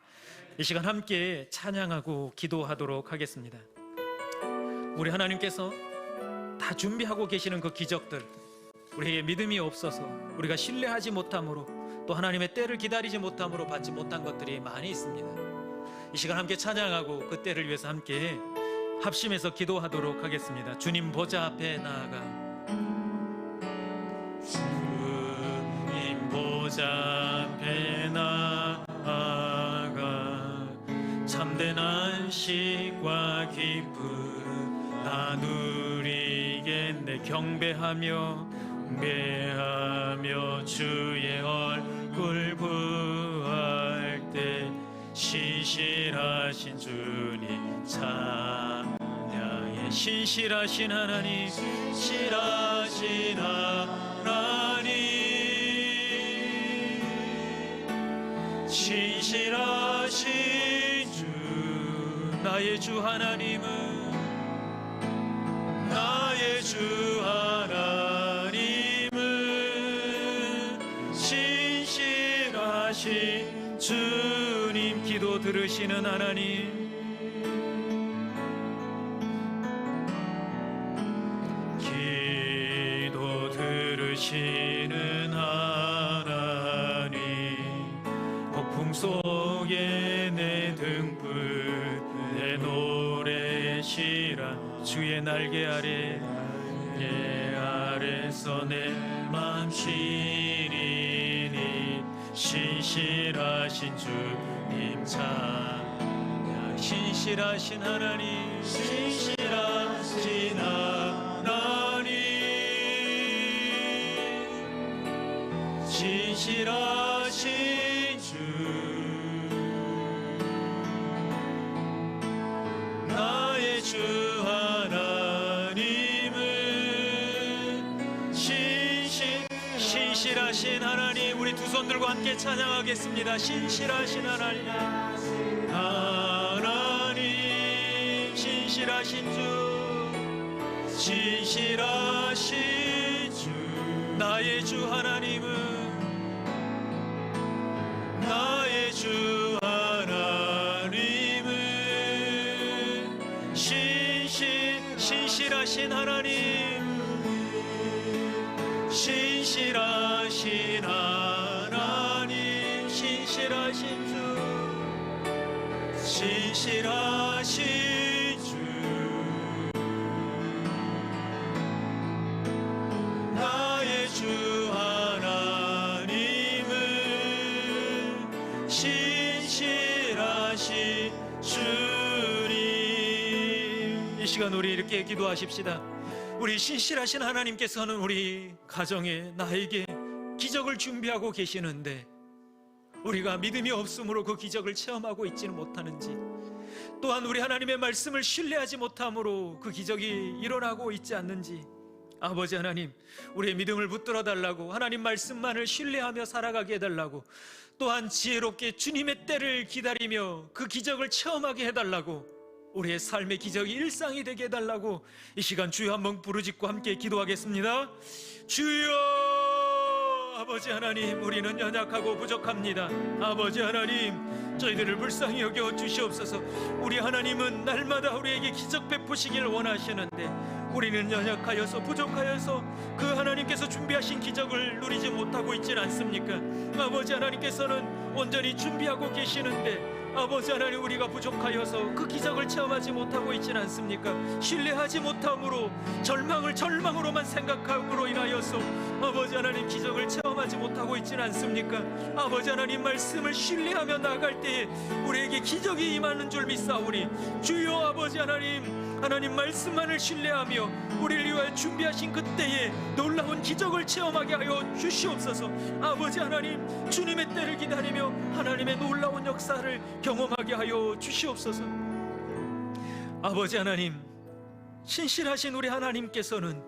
이 시간 함께 찬양하고 기도하도록 하겠습니다. 우리 하나님께서 다 준비하고 계시는 그 기적들, 우리에게 믿음이 없어서 우리가 신뢰하지 못함으로 또 하나님의 때를 기다리지 못함으로 받지 못한 것들이 많이 있습니다. 이 시간 함께 찬양하고 그 때를 위해서 함께 합심해서 기도하도록 하겠습니다. 주님 보좌 앞에 나아가 보좌 앞에 나아가 참된 안식과 기쁨 나 누리겠네. 경배하며 주의 얼굴 구할 때 신실하신 주님 찬양해. 신실하신 하나님, 신실하신 하나님, 신실하신 주, 나의 주 하나님은, 나의 주 하나님은 신실하신 주님. 기도 들으시는 하나님, 기도 들으시는 하나님, 폭풍 속에 내 등불 내 노래시라. 주의 날개 아래서 내 맘 쉬리니 신실하신 주님 찬양. 신실하신 하나님, 신실하신 하나님, 신실하신 주, 나의 주 하나님은 신실하신 하나님. 우리 두 손 들고 함께 찬양하겠습니다. 신실하신 하나님, 하나님, 신실하신 주, 신실하신 주, 나의 주 하나님은, 나의 주 하나님은 신실하신 하나님, 신실하신 하나님, 신실하신 주, 신실하신 주, 나의 주 하나님은 신실하신 주님. 이 시간 우리 이렇게 기도하십시다. 우리 신실하신 하나님께서는 우리 가정에, 나에게 기적을 준비하고 계시는데 우리가 믿음이 없으므로 그 기적을 체험하고 있지는 못하는지, 또한 우리 하나님의 말씀을 신뢰하지 못함으로 그 기적이 일어나고 있지 않는지, 아버지 하나님, 우리의 믿음을 붙들어 달라고, 하나님 말씀만을 신뢰하며 살아가게 해달라고, 또한 지혜롭게 주님의 때를 기다리며 그 기적을 체험하게 해달라고, 우리의 삶의 기적이 일상이 되게 해달라고 이 시간 주여 한번 부르짖고 함께 기도하겠습니다. 주여, 아버지 하나님, 우리는 연약하고 부족합니다. 아버지 하나님, 저희들을 불쌍히 여겨 주시옵소서. 우리 하나님은 날마다 우리에게 기적 베푸시길 원하시는데 우리는 연약하여서 부족하여서 그 하나님께서 준비하신 기적을 누리지 못하고 있진 않습니까? 아버지 하나님께서는 온전히 준비하고 계시는데 아버지 하나님, 우리가 부족하여서 그 기적을 체험하지 못하고 있진 않습니까? 신뢰하지 못함으로, 절망으로만 생각함으로 인하여서 아버지 하나님, 기적을 체험하지 못하고 있진 않습니까? 아버지 하나님, 말씀을 신뢰하며 나아갈 때에 우리에게 기적이 임하는 줄 믿사오니 주여, 아버지 하나님, 하나님 말씀만을 신뢰하며 우리를 위하여 준비하신 그때에 놀라운 기적을 체험하게 하여 주시옵소서. 아버지 하나님, 주님의 때를 기다리며 하나님의 놀라운 역사를 경험하게 하여 주시옵소서. 아버지 하나님, 신실하신 우리 하나님께서는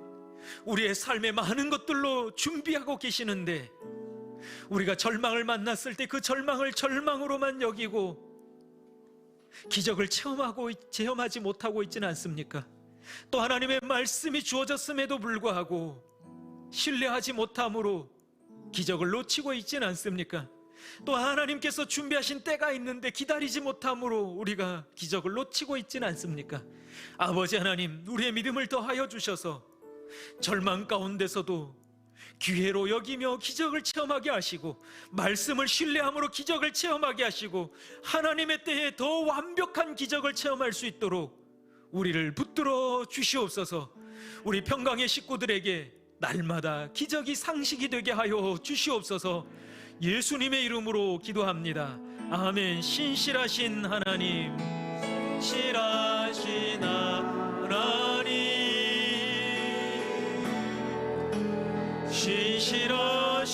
우리의 삶에 많은 것들로 준비하고 계시는데 우리가 절망을 만났을 때 그 절망을 절망으로만 여기고 기적을 체험하지 못하고 있지는 않습니까? 또 하나님의 말씀이 주어졌음에도 불구하고 신뢰하지 못함으로 기적을 놓치고 있지는 않습니까? 또 하나님께서 준비하신 때가 있는데 기다리지 못함으로 우리가 기적을 놓치고 있지는 않습니까? 아버지 하나님, 우리의 믿음을 더하여 주셔서 절망 가운데서도 기회로 여기며 기적을 체험하게 하시고, 말씀을 신뢰함으로 기적을 체험하게 하시고, 하나님의 때에 더 완벽한 기적을 체험할 수 있도록 우리를 붙들어 주시옵소서. 우리 평강의 식구들에게 날마다 기적이 상식이 되게 하여 주시옵소서. 예수님의 이름으로 기도합니다. 아멘. 신실하신 하나님, 신실하신 하나님, 신실하신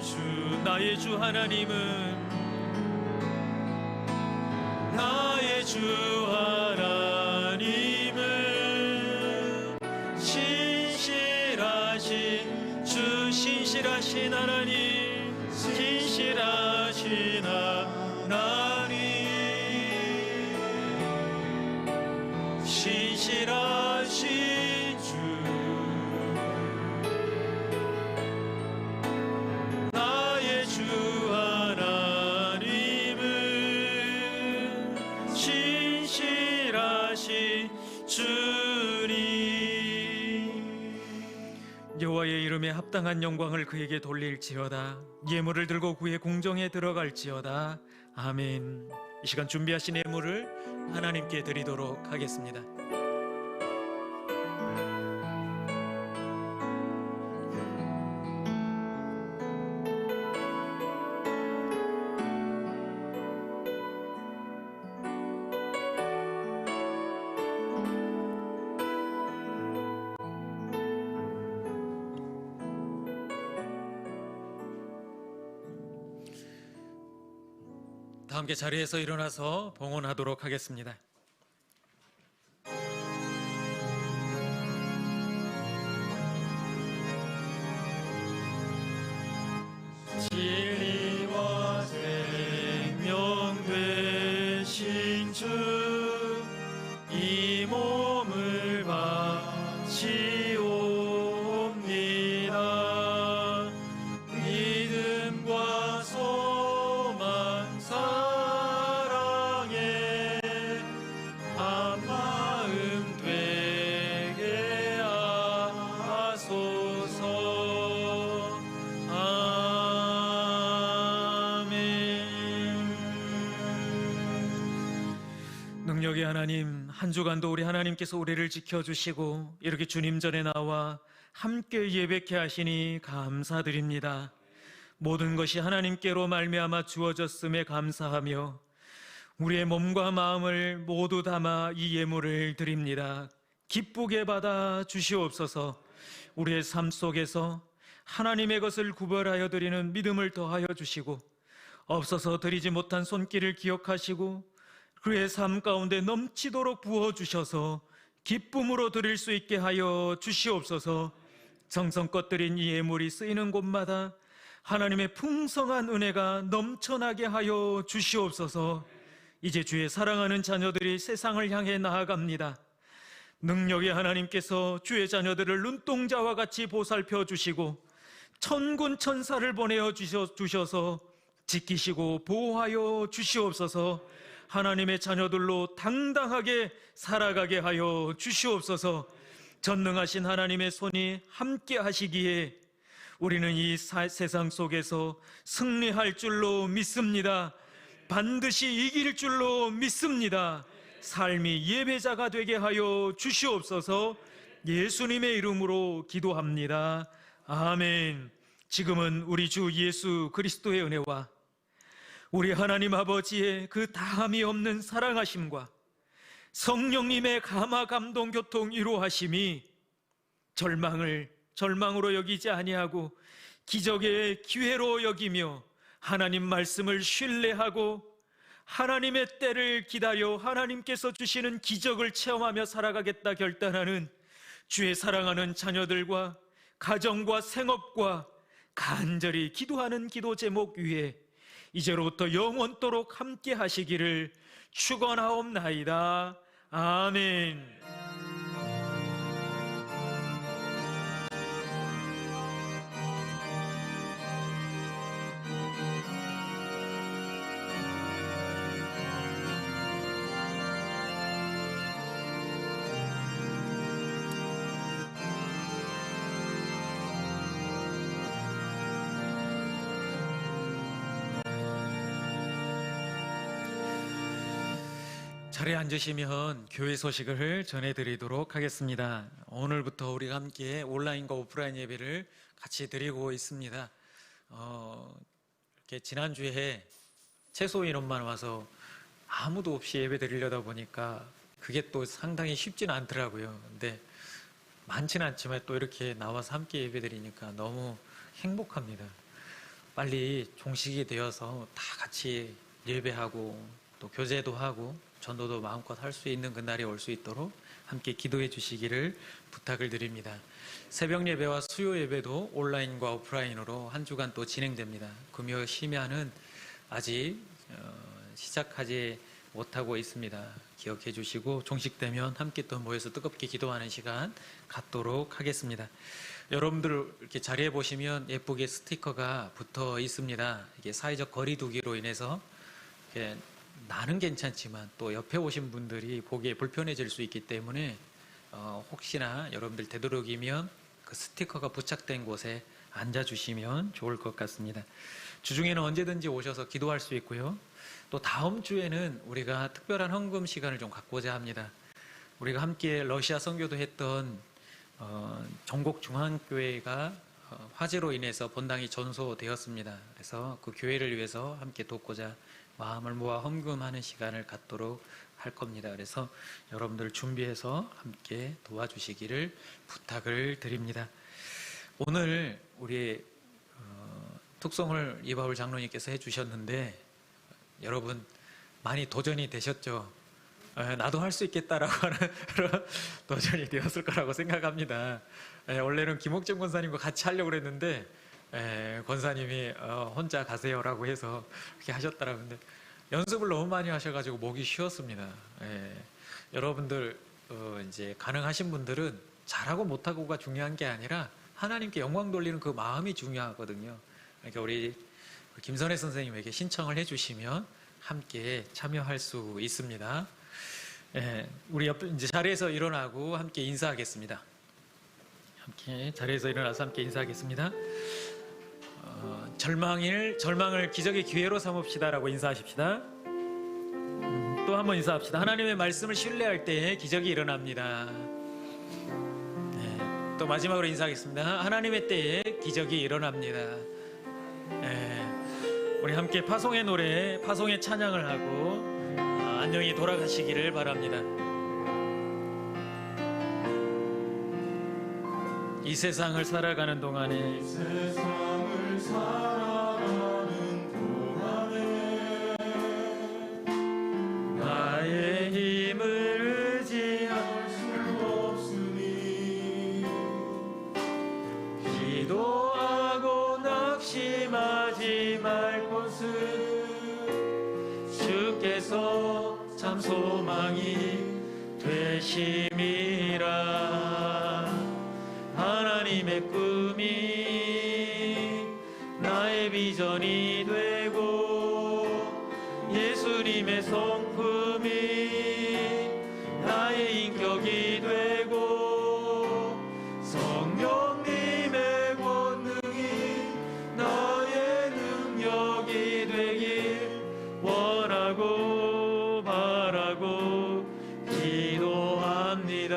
주, 나의 주 하나님은, 나의 주 하나님은 신실하신 주, 신실하신 하나님, 신실하신 하나님, 신실하신 주, 나의 주 하나님은 신실하신 주님. 여호와의 이름에 합당한 영광을 그에게 돌릴지어다. 예물을 들고 그의 궁정에 들어갈지어다. 아멘. 이 시간 준비하신 예물을 하나님께 드리도록 하겠습니다. 다 함께 자리에서 일어나서 봉헌하도록 하겠습니다. 진리와 생명 되신 주, 이 몸을 바치옵니다. 믿음과 소망, 사랑에 한마음 되게 하소서. 아멘. 능력의 하나님, 한 주간도 우리 하나님께서 우리를 지켜주시고 이렇게 주님 전에 나와 함께 예배케 하시니 감사드립니다. 모든 것이 하나님께로 말미암아 주어졌음에 감사하며 우리의 몸과 마음을 모두 담아 이 예물을 드립니다. 기쁘게 받아 주시옵소서. 우리의 삶 속에서 하나님의 것을 구별하여 드리는 믿음을 더하여 주시고, 없어서 드리지 못한 손길을 기억하시고 그의 삶 가운데 넘치도록 부어주셔서 기쁨으로 드릴 수 있게 하여 주시옵소서. 정성껏 드린 이 예물이 쓰이는 곳마다 하나님의 풍성한 은혜가 넘쳐나게 하여 주시옵소서. 이제 주의 사랑하는 자녀들이 세상을 향해 나아갑니다. 능력의 하나님께서 주의 자녀들을 눈동자와 같이 보살펴 주시고 천군 천사를 보내어 주셔서 지키시고 보호하여 주시옵소서. 하나님의 자녀들로 당당하게 살아가게 하여 주시옵소서. 전능하신 하나님의 손이 함께 하시기에 우리는 이 세상 속에서 승리할 줄로 믿습니다. 반드시 이길 줄로 믿습니다. 삶이 예배자가 되게 하여 주시옵소서. 예수님의 이름으로 기도합니다. 아멘. 지금은 우리 주 예수 그리스도의 은혜와 우리 하나님 아버지의 그 다함이 없는 사랑하심과 성령님의 감화 감동 교통 이루하심이 절망을 절망으로 여기지 아니하고 기적의 기회로 여기며 하나님 말씀을 신뢰하고 하나님의 때를 기다려 하나님께서 주시는 기적을 체험하며 살아가겠다 결단하는 주의 사랑하는 자녀들과 가정과 생업과 간절히 기도하는 기도 제목 위에 이제로부터 영원토록 함께 하시기를 축원하옵나이다. 아멘. 자리에 앉으시면 교회 소식을 전해드리도록 하겠습니다. 오늘부터 우리가 함께 온라인과 오프라인 예배를 같이 드리고 있습니다. 이렇게 지난주에 최소 인원만 와서 아무도 없이 예배 드리려다 보니까 그게 또 상당히 쉽지는 않더라고요. 근데 많지는 않지만 또 이렇게 나와서 함께 예배 드리니까 너무 행복합니다. 빨리 종식이 되어서 다 같이 예배하고 또 교제도 하고 전도도 마음껏 할 수 있는 그날이 올 수 있도록 함께 기도해 주시기를 부탁을 드립니다. 새벽 예배와 수요 예배도 온라인과 오프라인으로 한 주간 또 진행됩니다. 금요 심야는 아직 시작하지 못하고 있습니다. 기억해 주시고 종식되면 함께 또 모여서 뜨겁게 기도하는 시간 갖도록 하겠습니다. 여러분들 이렇게 자리에 보시면 예쁘게 스티커가 붙어 있습니다. 이게 사회적 거리 두기로 인해서 이렇게 나는 괜찮지만 또 옆에 오신 분들이 보기에 불편해질 수 있기 때문에 혹시나 여러분들 되도록이면 그 스티커가 부착된 곳에 앉아주시면 좋을 것 같습니다. 주중에는 언제든지 오셔서 기도할 수 있고요. 또 다음 주에는 우리가 특별한 헌금 시간을 좀 갖고자 합니다. 우리가 함께 러시아 선교도 했던 전국 중앙교회가 화재로 인해서 본당이 전소되었습니다. 그래서 그 교회를 위해서 함께 돕고자 마음을 모아 헌금하는 시간을 갖도록 할 겁니다. 그래서 여러분들 준비해서 함께 도와주시기를 부탁을 드립니다. 오늘 우리 특송을 이바울 장로님께서 해주셨는데 여러분 많이 도전이 되셨죠? 나도 할 수 있겠다라고 하는 그런 도전이 되었을 거라고 생각합니다. 원래는 김옥정 권사님과 같이 하려고 그랬는데 권사님이 혼자 가세요라고 해서 그렇게 하셨더라고요. 근데 연습을 너무 많이 하셔가지고 목이 쉬었습니다. 여러분들 이제 가능하신 분들은 잘하고 못하고가 중요한 게 아니라 하나님께 영광 돌리는 그 마음이 중요하거든요. 그러니까 우리 김선혜 선생님에게 신청을 해주시면 함께 참여할 수 있습니다. 우리 이제 자리에서 일어나고 함께 인사하겠습니다. 함께 자리에서 일어나서 함께 인사하겠습니다. 절망을 기적의 기회로 삼읍시다라고 인사하십시다. 또 한 번 인사합시다. 하나님의 말씀을 신뢰할 때 기적이 일어납니다. 또 마지막으로 인사하겠습니다. 하나님의 때에 기적이 일어납니다. 우리 함께 파송의 노래, 파송의 찬양을 하고 안녕히 돌아가시기를 바랍니다. 이 세상을 살아가는 동안에 나의 힘을 의지할 수 없으니 기도하고 낙심하지 말 것은 주께서 참 소망이 되심이라. 하나님의 꿈이 나의 비전이 되고 예수님의 성품이 나의 인격이 되고 성령님의 권능이 나의 능력이 되길 원하고 바라고 기도합니다.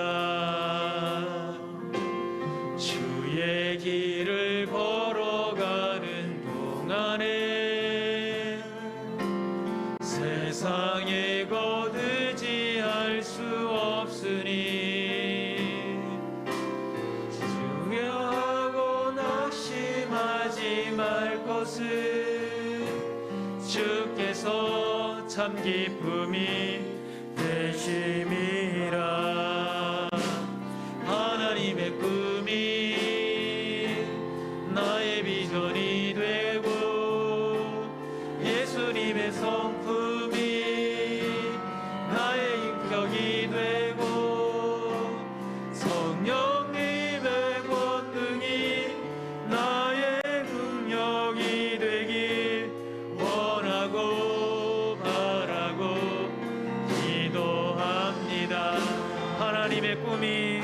주의 길을 걸어가는 동안에 세상에 거두지 할 수 없으니 두려워하고 낙심하지 말 것은 주께서 참 기쁨이 되심이라. 하나님의 꿈이 나의 비전이 되고 예수님의 성품이 나의 인격이 되고 성령님의 권능이 나의 능력이 되길 원하고 바라고 기도합니다. 하나님의 꿈이